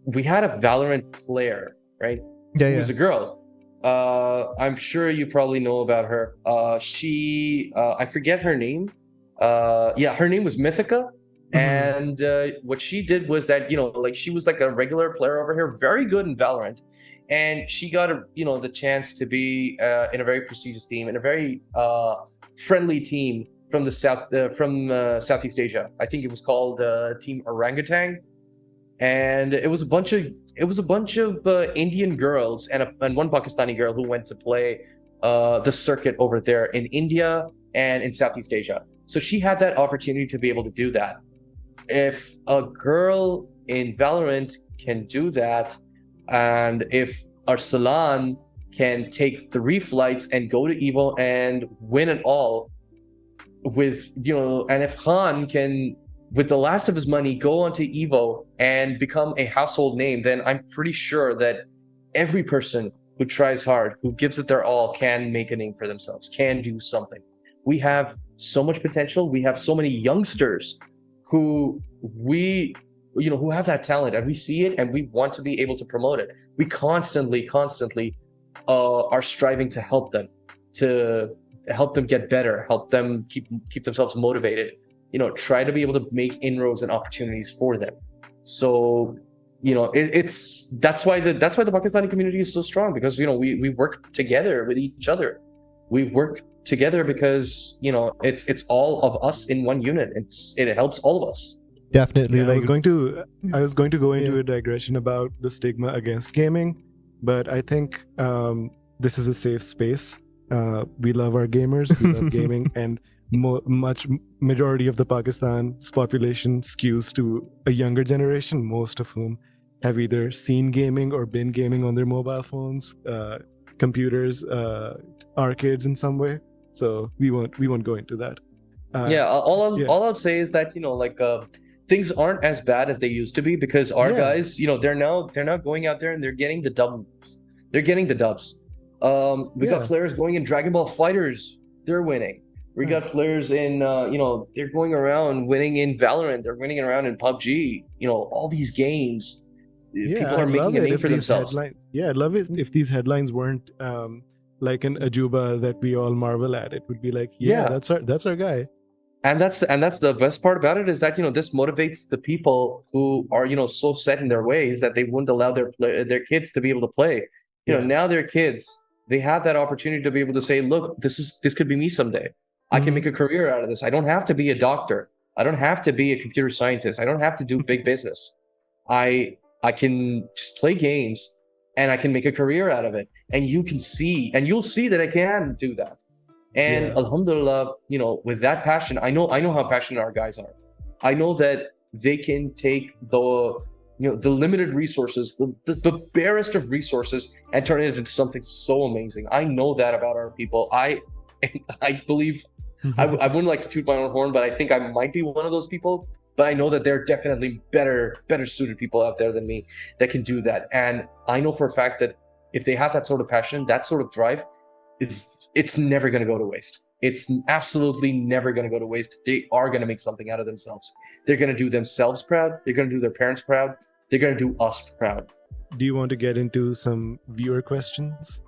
Valorant player, right? Yeah, Who was a girl. I'm sure you probably know about her. She I forget her name. Her name was Mythica. And what she did was that, like, she was like a regular player over here, very good in Valorant, and she got the chance to be in a very prestigious team, in a very friendly team from the Southeast Asia. I think it was called Team Orangutan, and it was a bunch of Indian girls and one Pakistani girl who went to play the circuit over there in India and in Southeast Asia. So she had that opportunity to be able to do that. If a girl in Valorant can do that, and if Arsalan can take 3 flights and go to Evo and win it all, and if Khan can, with the last of his money, go onto Evo and become a household name, then I'm pretty sure that every person who tries hard, who gives it their all, can make a name for themselves, can do something. We have so much potential. We have so many youngsters who who have that talent, and we see it, and we want to be able to promote it. We constantly are striving to help them get better, help them keep themselves motivated, try to be able to make inroads and opportunities for them. So that's why the Pakistani community is so strong, because we work together with each other. We work together because it's all of us in one unit. It helps all of us. Definitely. I was going to go into Yeah. a digression about the stigma against gaming, but I think this is a safe space. We love our gamers, we love gaming, and majority of the Pakistan's population skews to a younger generation, most of whom have either seen gaming or been gaming on their mobile phones, computers, arcades in some way. So we won't go into that. All I'll say is that things aren't as bad as they used to be, because our guys, they're now going out there and they're getting the dubs. They're getting the dubs. We got players going in Dragon Ball Fighters. They're winning. We got players in they're going around winning in Valorant. They're winning around in PUBG. All these games. People are making a name for themselves. I'd love it if these headlines weren't like an Ajuba that we all marvel at. It would be like, that's our guy. And that's the best part about it, is that this motivates the people who are so set in their ways that they wouldn't allow their kids to be able to play. Now their kids, they have that opportunity to be able to say, look, this could be me someday. I can make a career out of this. I don't have to be a doctor. I don't have to be a computer scientist. I don't have to do big business. I can just play games, and I can make a career out of it. And you'll see that I can do that. And alhamdulillah, with that passion, I know how passionate our guys are. I know that they can take the limited resources, the barest of resources, and turn it into something so amazing. I know that about our people. I believe, I wouldn't like to toot my own horn, but I think I might be one of those people. But I know that there are definitely better suited people out there than me that can do that. And I know for a fact that if they have that sort of passion, that sort of drive, it's never going to go to waste. It's absolutely never going to go to waste. They are going to make something out of themselves. They're going to do themselves proud. They're going to do their parents proud. They're going to do us proud. Do you want to get into some viewer questions?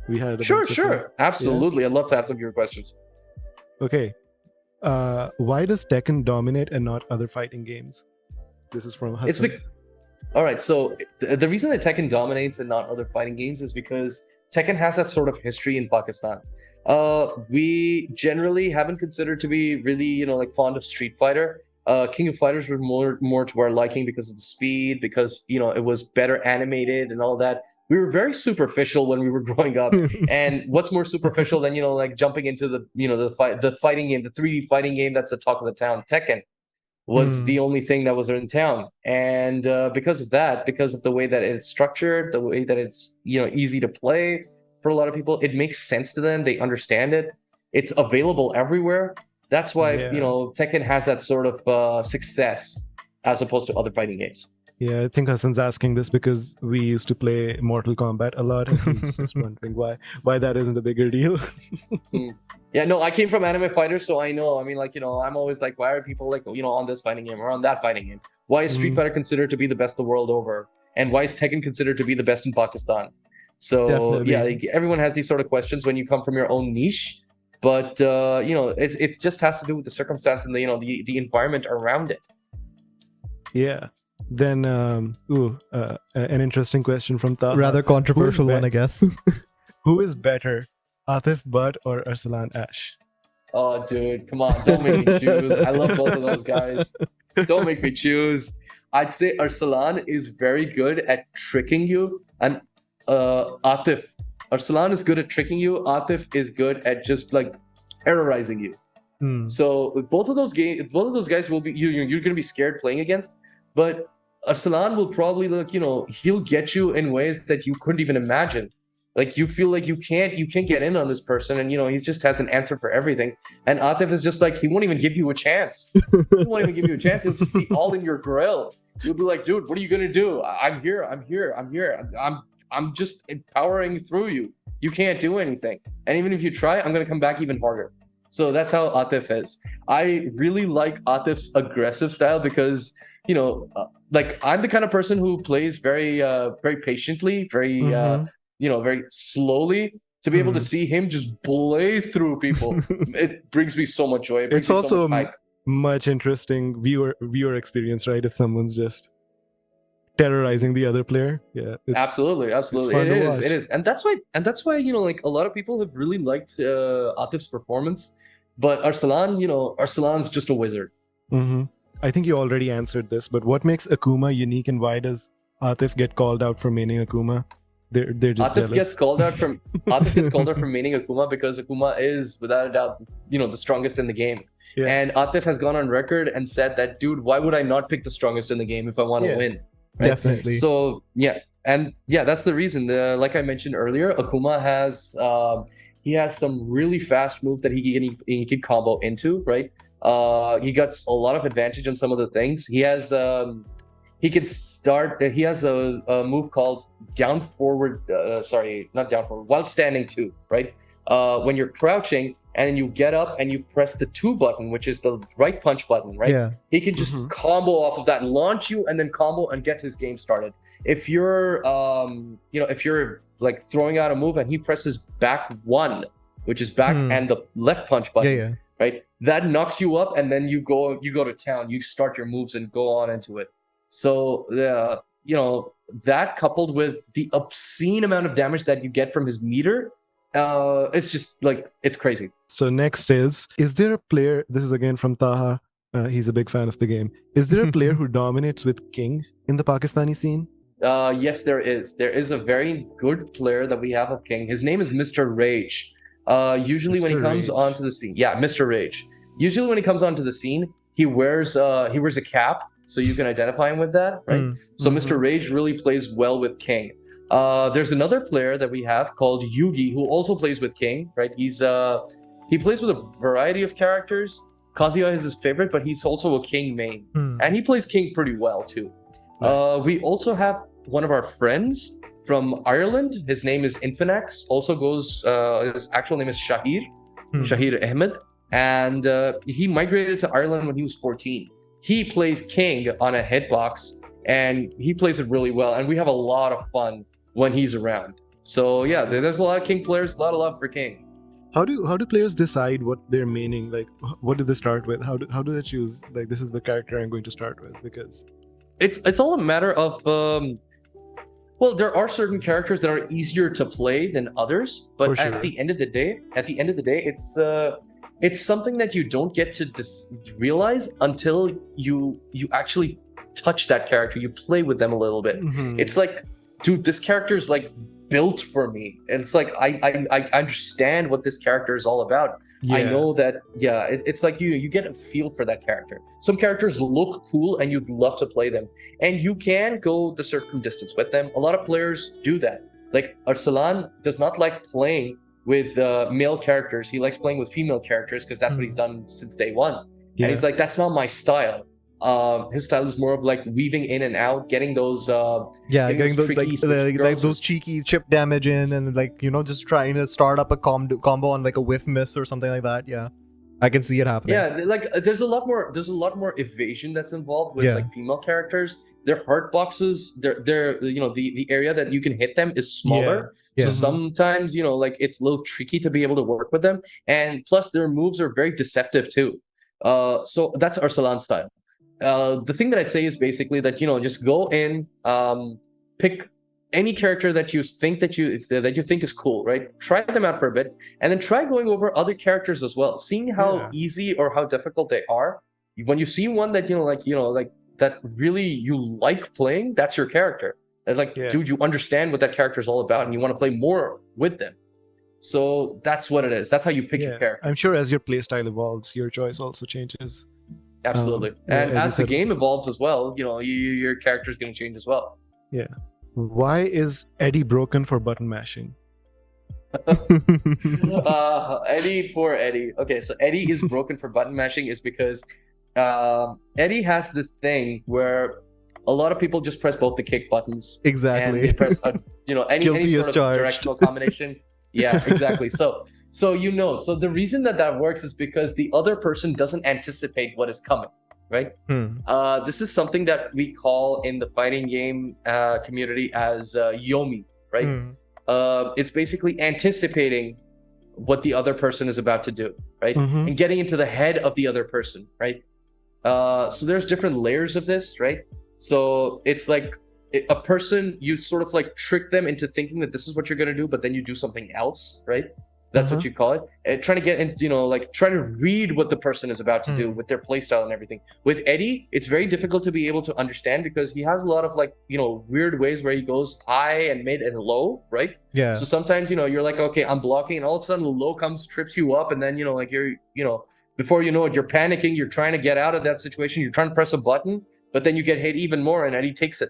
We had Sure. Absolutely. I'd love to have some viewer questions. Okay. Why does Tekken dominate and not other fighting games? This is from Hassan. All right. So the reason that Tekken dominates and not other fighting games is because Tekken has that sort of history in Pakistan. We generally haven't considered to be really, fond of Street Fighter. King of Fighters were more to our liking because of the speed, because it was better animated and all that. We were very superficial when we were growing up. And what's more superficial than jumping into the fighting game, the 3D fighting game that's the talk of the town? Tekken was the only thing that was in town. And because of that, because of the way that it's structured, the way that it's easy to play for a lot of people, it makes sense to them. They understand it. It's available everywhere. That's why Tekken has that sort of success as opposed to other fighting games. Yeah, I think Hassan's asking this because we used to play Mortal Kombat a lot, and he's just wondering why that isn't a bigger deal. Yeah, no, I came from anime fighters, so I know. I mean, like, I'm always like, why are people like, on this fighting game or on that fighting game? Why is Street Fighter considered to be the best the world over? And why is Tekken considered to be the best in Pakistan? So Definitely. yeah, like, everyone has these sort of questions when you come from your own niche, but it just has to do with the circumstance and the environment around it. Yeah. Then, an interesting question from Taha. Rather controversial one, I guess. Who is better, Atif Butt or Arsalan Ash? Oh, dude, come on, don't make me choose. I love both of those guys. Don't make me choose. I'd say Arsalan is very good at tricking you, and Atif. Arsalan is good at tricking you. Atif is good at just like terrorizing you. So both of those guys will be you're gonna be scared playing against, but Arsalan will probably he'll get you in ways that you couldn't even imagine. Like you feel like you can't get in on this person, and he just has an answer for everything. And Atif is just like he won't even give you a chance. He won't even give you a chance. He'll just be all in your grill. You'll be like, dude, what are you gonna do? I'm here. I'm just empowering through you. You can't do anything. And even if you try, I'm gonna come back even harder. So that's how Atif is. I really like Atif's aggressive style because like I'm the kind of person who plays very very patiently, very very slowly. To be able to see him just blaze through people, it brings me so much joy. It's also much interesting viewer experience, right? If someone's just terrorizing the other player. Yeah, absolutely. It is, and that's why like a lot of people have really liked Atif's performance, but Arsalan's just a wizard. I think you already answered this, but what makes Akuma unique, and why does Atif get called out for maining Akuma? They're just Atif jealous. gets called out from maining Akuma because Akuma is without a doubt the strongest in the game. Yeah. And Atif has gone on record and said that, dude, why would I not pick the strongest in the game if I want to win? Right? Definitely. So that's the reason. Like I mentioned earlier, Akuma has he has some really fast moves that he can combo into, right? He got a lot of advantage on some of the things. He has he has a move called down forward, not down forward, while standing 2, right? When you're crouching and you get up and you press the 2 button, which is the right punch button, right? Yeah. He can just combo off of that and launch you and then combo and get his game started. If you're, if you're like throwing out a move and he presses back 1, which is back and the left punch button, right? That knocks you up and then you go to town. You start your moves and go on into it. So that coupled with the obscene amount of damage that you get from his meter, it's just like it's crazy. So next is there a player? This is again from Taha. He's a big fan of the game. Is there a player who dominates with King in the Pakistani scene? Yes, there is. There is a very good player that we have of King. His name is Mr. Rage. Usually when he comes onto the scene, Mr. Rage. Usually when he comes onto the scene, he wears a cap. So you can identify him with that, right? So Mr. Rage really plays well with King. There's another player that we have called Yugi who also plays with King, right? He plays with a variety of characters. Kazuya is his favorite, but he's also a King main. And he plays King pretty well too. Nice. We also have one of our friends from Ireland. His name is Infinax. His actual name is Shahir Ahmed. And he migrated to Ireland when he was 14. He plays King on a hitbox, and he plays it really well. And we have a lot of fun when he's around. So yeah, there's a lot of King players, a lot of love for King. How do players decide what they're maining? Like, what do they start with? How do they choose? Like, this is the character I'm going to start with, because it's all a matter of there are certain characters that are easier to play than others, but at the end of the day, it's something that you don't get to realize until you actually touch that character. You play with them a little bit. It's like, dude, this character is like built for me. And it's like I understand what this character is all about. I know that. It's like you get a feel for that character. Some characters look cool and you'd love to play them, and you can go the certain distance with them. A lot of players do that. Like Arsalan does not like playing with male characters. He likes playing with female characters because that's what he's done since day one. And he's like, that's not my style. His style is more of like weaving in and out, getting those getting those tricky like switch throws. those cheeky chip damage in, and like just trying to start up a combo on like a whiff miss or something like that. Yeah, I can see it happening. Yeah, like there's a lot more evasion that's involved with Yeah. like female characters. Their heart boxes, they're the area that you can hit them is smaller. Yeah. So sometimes like it's a little tricky to be able to work with them, and plus their moves are very deceptive too. So that's Arsalan style. The thing that I'd say is basically that just go in, pick any character that you think is cool, right? Try them out for a bit, and then try going over other characters as well, seeing how easy or how difficult they are. When you see one that like that really you like playing, that's your character. It's like, dude, you understand what that character is all about, and you want to play more with them. So that's what it is. That's how you pick your character. I'm sure as your playstyle evolves, your choice also changes. Absolutely. And as the game evolves as well, your character is going to change as well. Yeah. Why is Eddie broken for button mashing? Eddie. Okay, so Eddie is broken for button mashing is because Eddie has this thing where a lot of people just press both the kick buttons. Exactly. And they press any sort of charged. directional combination. Yeah, exactly. So the reason that works is because the other person doesn't anticipate what is coming, right? This is something that we call in the fighting game community as yomi, right? It's basically anticipating what the other person is about to do, right? And getting into the head of the other person, right? So there's different layers of this, right? So it's like a person, you sort of like trick them into thinking that this is what you're going to do, but then you do something else, right? That's what you call it. And trying to get in, trying to read what the person is about to do with their playstyle and everything. With Eddie, it's very difficult to be able to understand because he has a lot of weird ways where he goes high and mid and low, right? Yeah. So sometimes, you're like, okay, I'm blocking, and all of a sudden the low comes, trips you up, and then, you're, before you know it, you're panicking, you're trying to get out of that situation, you're trying to press a button, but then you get hit even more, and Eddie takes it.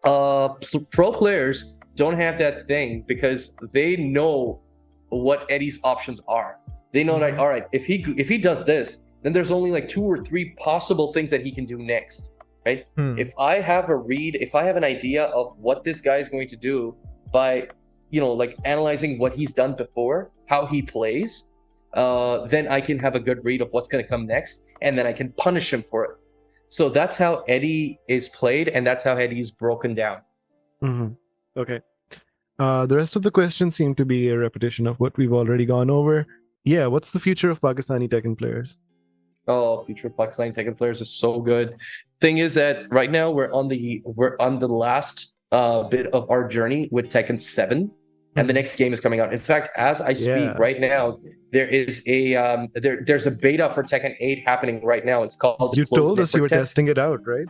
Pro players don't have that thing because they know what Eddie's options are. They know that, all right, if he does this, then there's only like 2 or 3 possible things that he can do next, right? If I have a read, if I have an idea of what this guy is going to do by analyzing what he's done before, how he plays, then I can have a good read of what's going to come next, and then I can punish him for it. So that's how Eddie is played, and that's how Eddie's broken down. Okay. The rest of the questions seem to be a repetition of what we've already gone over. Yeah, what's the future of Pakistani Tekken players? Oh, future of Pakistani Tekken players is so good. Thing is that right now we're on the last bit of our journey with Tekken 7, and the next game is coming out. In fact, as I speak right now, there is there's a beta for Tekken 8 happening right now. It's called. You told us you were testing it out, right?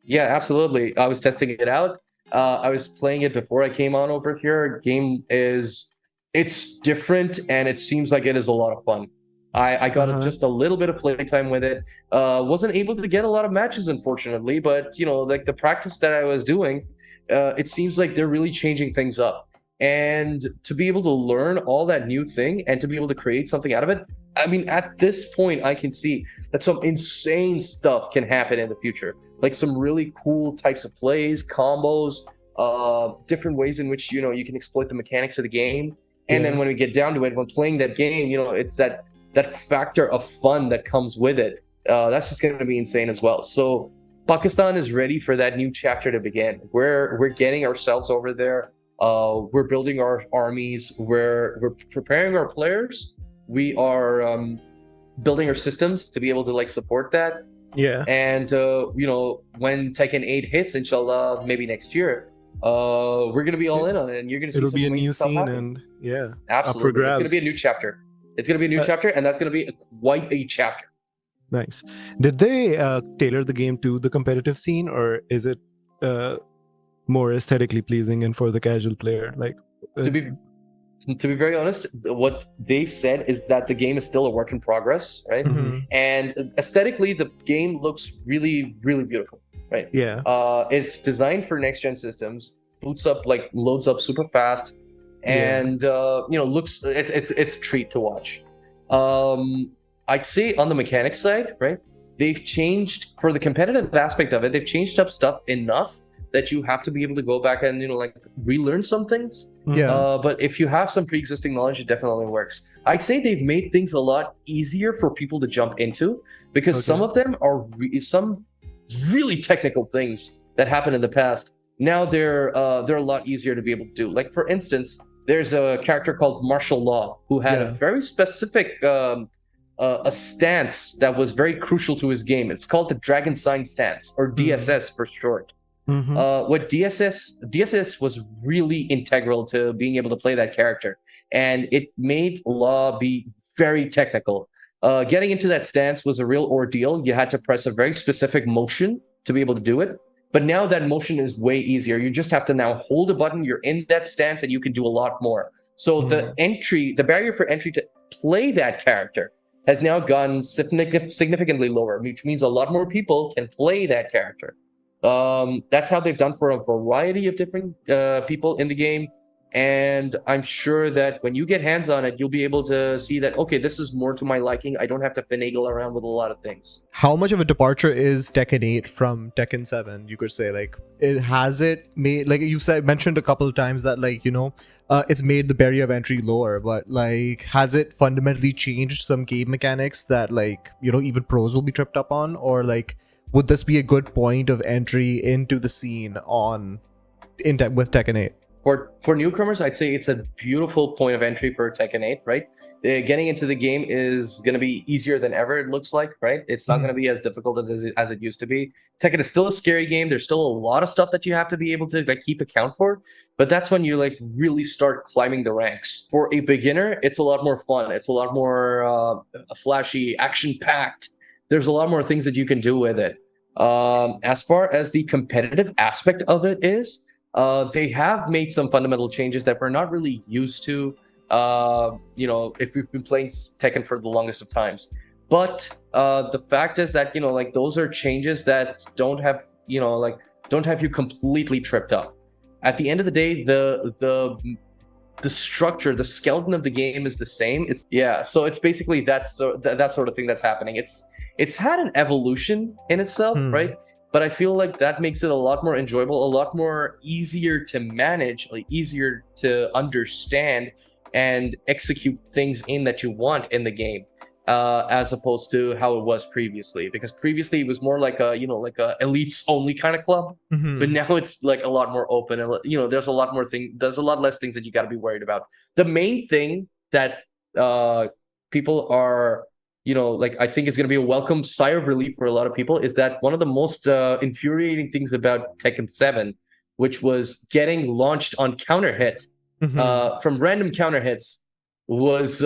Yeah, absolutely. I was testing it out. I was playing it before I came on over here. Game it's different, and it seems like it is a lot of fun. I got just a little bit of playtime with it. Wasn't able to get a lot of matches, unfortunately, but like the practice that I was doing, it seems like they're really changing things up. And to be able to learn all that new thing and to be able to create something out of it, I mean, at this point, I can see that some insane stuff can happen in the future. Like some really cool types of plays, combos, different ways in which, you can exploit the mechanics of the game. And then when we get down to it, when playing that game, it's that factor of fun that comes with it. That's just going to be insane as well. So Pakistan is ready for that new chapter to begin. We're getting ourselves over there. We're building our armies. We're preparing our players. We are building our systems to be able to support that. Yeah. And when Tekken 8 hits, inshallah, maybe next year, we're gonna be all in on it, and you're gonna see it'll be a new stuff scene, happen. and Absolutely, up for grabs. It's gonna be a new chapter. It's gonna be a new chapter, and that's gonna be quite a chapter. Nice. Did they tailor the game to the competitive scene, or is it more aesthetically pleasing and for the casual player? To be very honest, what they've said is that the game is still a work in progress, right? And aesthetically, the game looks really, really beautiful, right? Yeah. It's designed for next gen systems, loads up super fast, and looks it's a treat to watch. I'd say on the mechanics side, right? they've changed for the competitive aspect of it. They've changed up stuff enough that you have to be able to go back and like relearn some things. Yeah. But if you have some pre-existing knowledge, it definitely works. I'd say they've made things a lot easier for people to jump into, because some of them are some really technical things that happened in the past. Now they're a lot easier to be able to do. Like for instance, there's a character called Martial Law who had a very specific a stance that was very crucial to his game. It's called the Dragon Sign stance, or DSS for short. What DSS was really integral to being able to play that character, and it made Law be very technical. Getting into that stance was a real ordeal. You had to press a very specific motion to be able to do it. But now that motion is way easier. You just have to now hold a button, you're in that stance, and you can do a lot more. So the barrier for entry to play that character has now gone significantly lower, which means a lot more people can play that character. That's how they've done for a variety of different people in the game. And I'm sure that when you get hands on it, you'll be able to see that, okay, this is more to my liking. I don't have to finagle around with a lot of things. How much of a departure is Tekken 8 from Tekken 7? You could say, like, it has it made, like you mentioned a couple of times that, like, you know, it's made the barrier of entry lower, but like, has it fundamentally changed some game mechanics that, like, you know, even pros will be tripped up on? Or like, would this be a good point of entry into the scene with Tekken 8? For newcomers, I'd say it's a beautiful point of entry for Tekken 8, right? Getting into the game is going to be easier than ever, it looks like, right? It's not going to be as difficult as it used to be. Tekken is still a scary game. There's still a lot of stuff that you have to be able to like keep account for, but that's when you like really start climbing the ranks. For a beginner, it's a lot more fun. It's a lot more flashy, action-packed. There's a lot more things that you can do with it. As far as the competitive aspect of it is, they have made some fundamental changes that we're not really used to, you know, if we've been playing Tekken for the longest of times. But the fact is that, you know, like those are changes that don't have you completely tripped up. At the end of the day, the structure, the skeleton of the game is the same. So it's basically that sort of thing that's happening. It's had an evolution in itself, right? But I feel like that makes it a lot more enjoyable, a lot more easier to manage, like easier to understand and execute things in that you want in the game, as opposed to how it was previously. Because previously it was more like a elites only kind of club, but now it's like a lot more open. And you know, there's a lot less things that you got to be worried about. The main thing that people are, you know, like I think is going to be a welcome sigh of relief for a lot of people, is that one of the most infuriating things about Tekken 7, which was getting launched on counter hit from random counter hits, is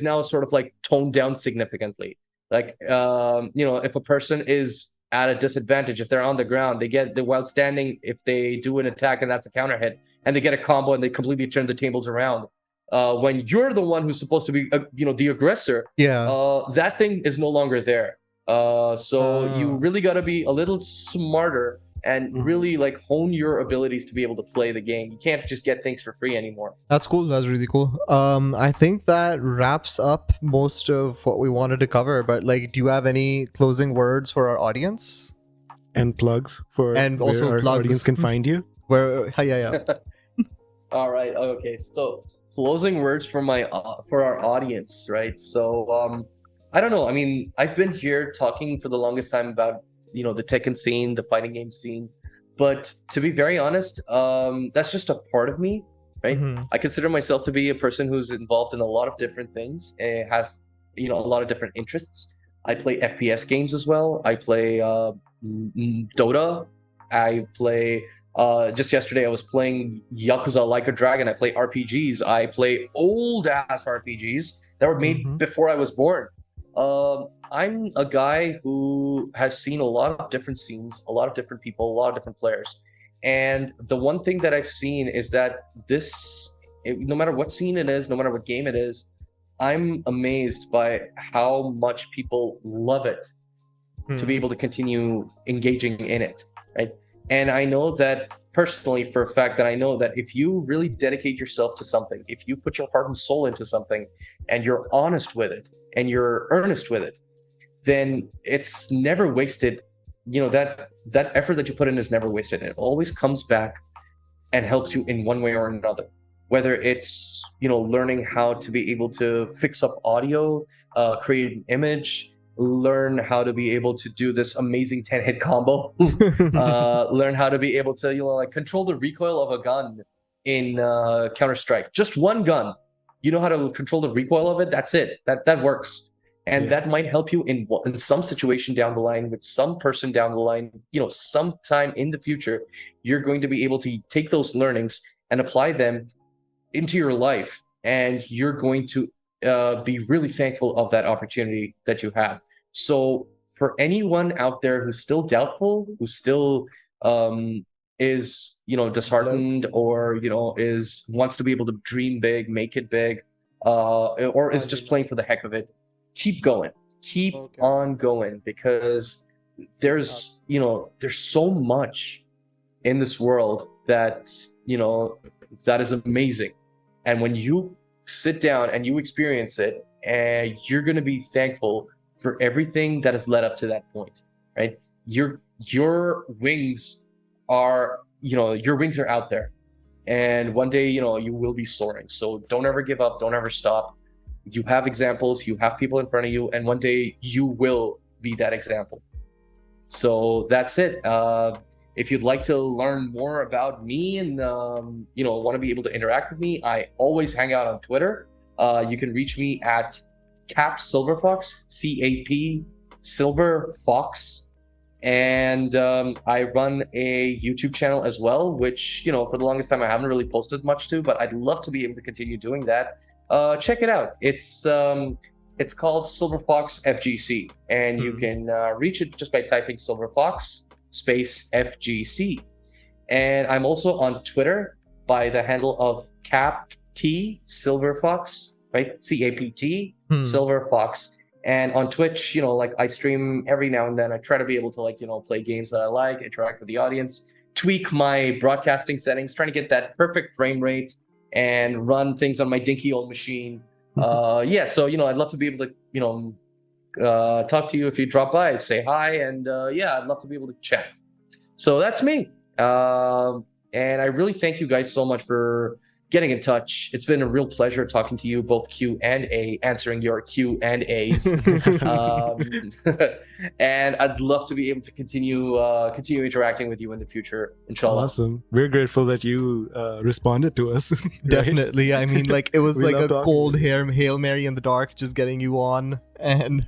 now sort of like toned down significantly. Like you know, if a person is at a disadvantage, if they're on the ground, they get the while standing, if they do an attack and that's a counter hit, and they get a combo and they completely turn the tables around. When you're the one who's supposed to be, you know, the aggressor, that thing is no longer there. So you really got to be a little smarter and really like hone your abilities to be able to play the game. You can't just get things for free anymore. That's cool. That's really cool. I think that wraps up most of what we wanted to cover. But like, do you have any closing words for our audience? And plugs for and where also our plugs. audience can find you? Yeah. All right. Okay. So closing words for our audience, right? So I don't know. I mean, I've been here talking for the longest time about, you know, the Tekken scene, the fighting game scene, but to be very honest, that's just a part of me, right? I consider myself to be a person who's involved in a lot of different things and has, you know, a lot of different interests. I play FPS games as well. I play Dota. I play just yesterday I was playing Yakuza Like a Dragon. I play RPGs. I play old ass RPGs that were made before I was born. I'm a guy who has seen a lot of different scenes, a lot of different people, a lot of different players. And the one thing that I've seen is that no matter what scene it is, no matter what game it is, I'm amazed by how much people love it to be able to continue engaging in it, right? And I know that personally, for a fact, that I know that if you really dedicate yourself to something, if you put your heart and soul into something, and you're honest with it, and you're earnest with it, then it's never wasted. That effort that you put in is never wasted. It always comes back and helps you in one way or another, whether it's learning how to be able to fix up audio, create an image, learn how to be able to do this amazing 10-hit combo, learn how to be able to like control the recoil of a gun in Counter-Strike. Just one gun, you know how to control the recoil of it. That's it. That works. And that might help you in some situation down the line with some person down the line. Sometime in the future, you're going to be able to take those learnings and apply them into your life, and you're going to be really thankful of that opportunity that you have. So for anyone out there who's still doubtful, who still is disheartened, or wants to be able to dream big, make it big, or is just playing for the heck of it, keep going, keep on going, because there's so much in this world that that is amazing. And when you sit down and you experience it, and you're going to be thankful for everything that has led up to that point, right? Your wings are out there, and one day you will be soaring. So don't ever give up, don't ever stop. You have examples, you have people in front of you, and one day you will be that example. So that's it. If you'd like to learn more about me and want to be able to interact with me, I always hang out on Twitter. You can reach me at Cap Silverfox, CAP Silverfox, and I run a YouTube channel as well, which for the longest time I haven't really posted much to, but I'd love to be able to continue doing that. Check it out. It's called Silverfox FGC, and you can reach it just by typing Silverfox space FGC. And I'm also on Twitter by the handle of Capt Silverfox, right? CAPT Silverfox. And on Twitch, like I stream every now and then. I try to be able to play games that I like, interact with the audience, tweak my broadcasting settings, trying to get that perfect frame rate, and run things on my dinky old machine. So I'd love to be able to talk to you if you drop by, say hi, and I'd love to be able to chat. So that's me, and I really thank you guys so much for getting in touch. It's been a real pleasure talking to you, both Q&A, answering your Q&As. And I'd love to be able to continue interacting with you in the future, inshallah. Awesome. We're grateful that you responded to us. Right? Definitely. I mean, like, it was like a cold Hail Mary in the dark, just getting you on, and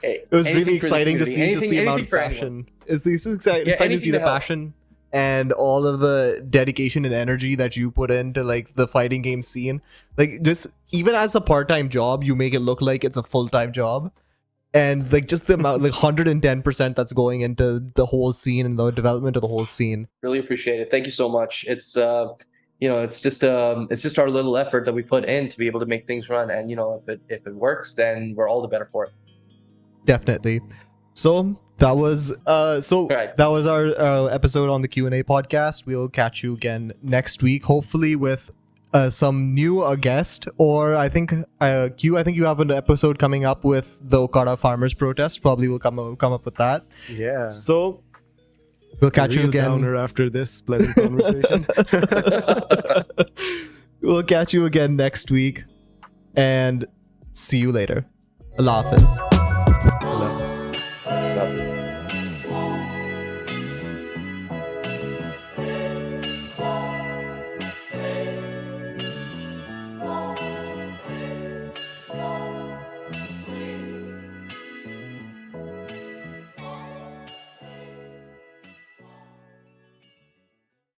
it was really exciting to see just the amount of passion. It's exciting to see the passion and all of the dedication and energy that you put into like the fighting game scene. Like, just even as a part-time job, you make it look like it's a full-time job. And like just the amount, like 110% that's going into the whole scene and the development of the whole scene. Really appreciate it. Thank you so much. It's it's just our little effort that we put in to be able to make things run. And if it works, then we're all the better for it. Definitely. So that was that was our episode on the Q&A podcast. We'll catch you again next week, hopefully with some new guest, or I think Q, I think you have an episode coming up with the Okada farmers protest. Probably will come up with that. Yeah. So we'll catch you again after this pleasant conversation. We'll catch you again next week, and see you later. Allah Hafiz. Allah Hafiz.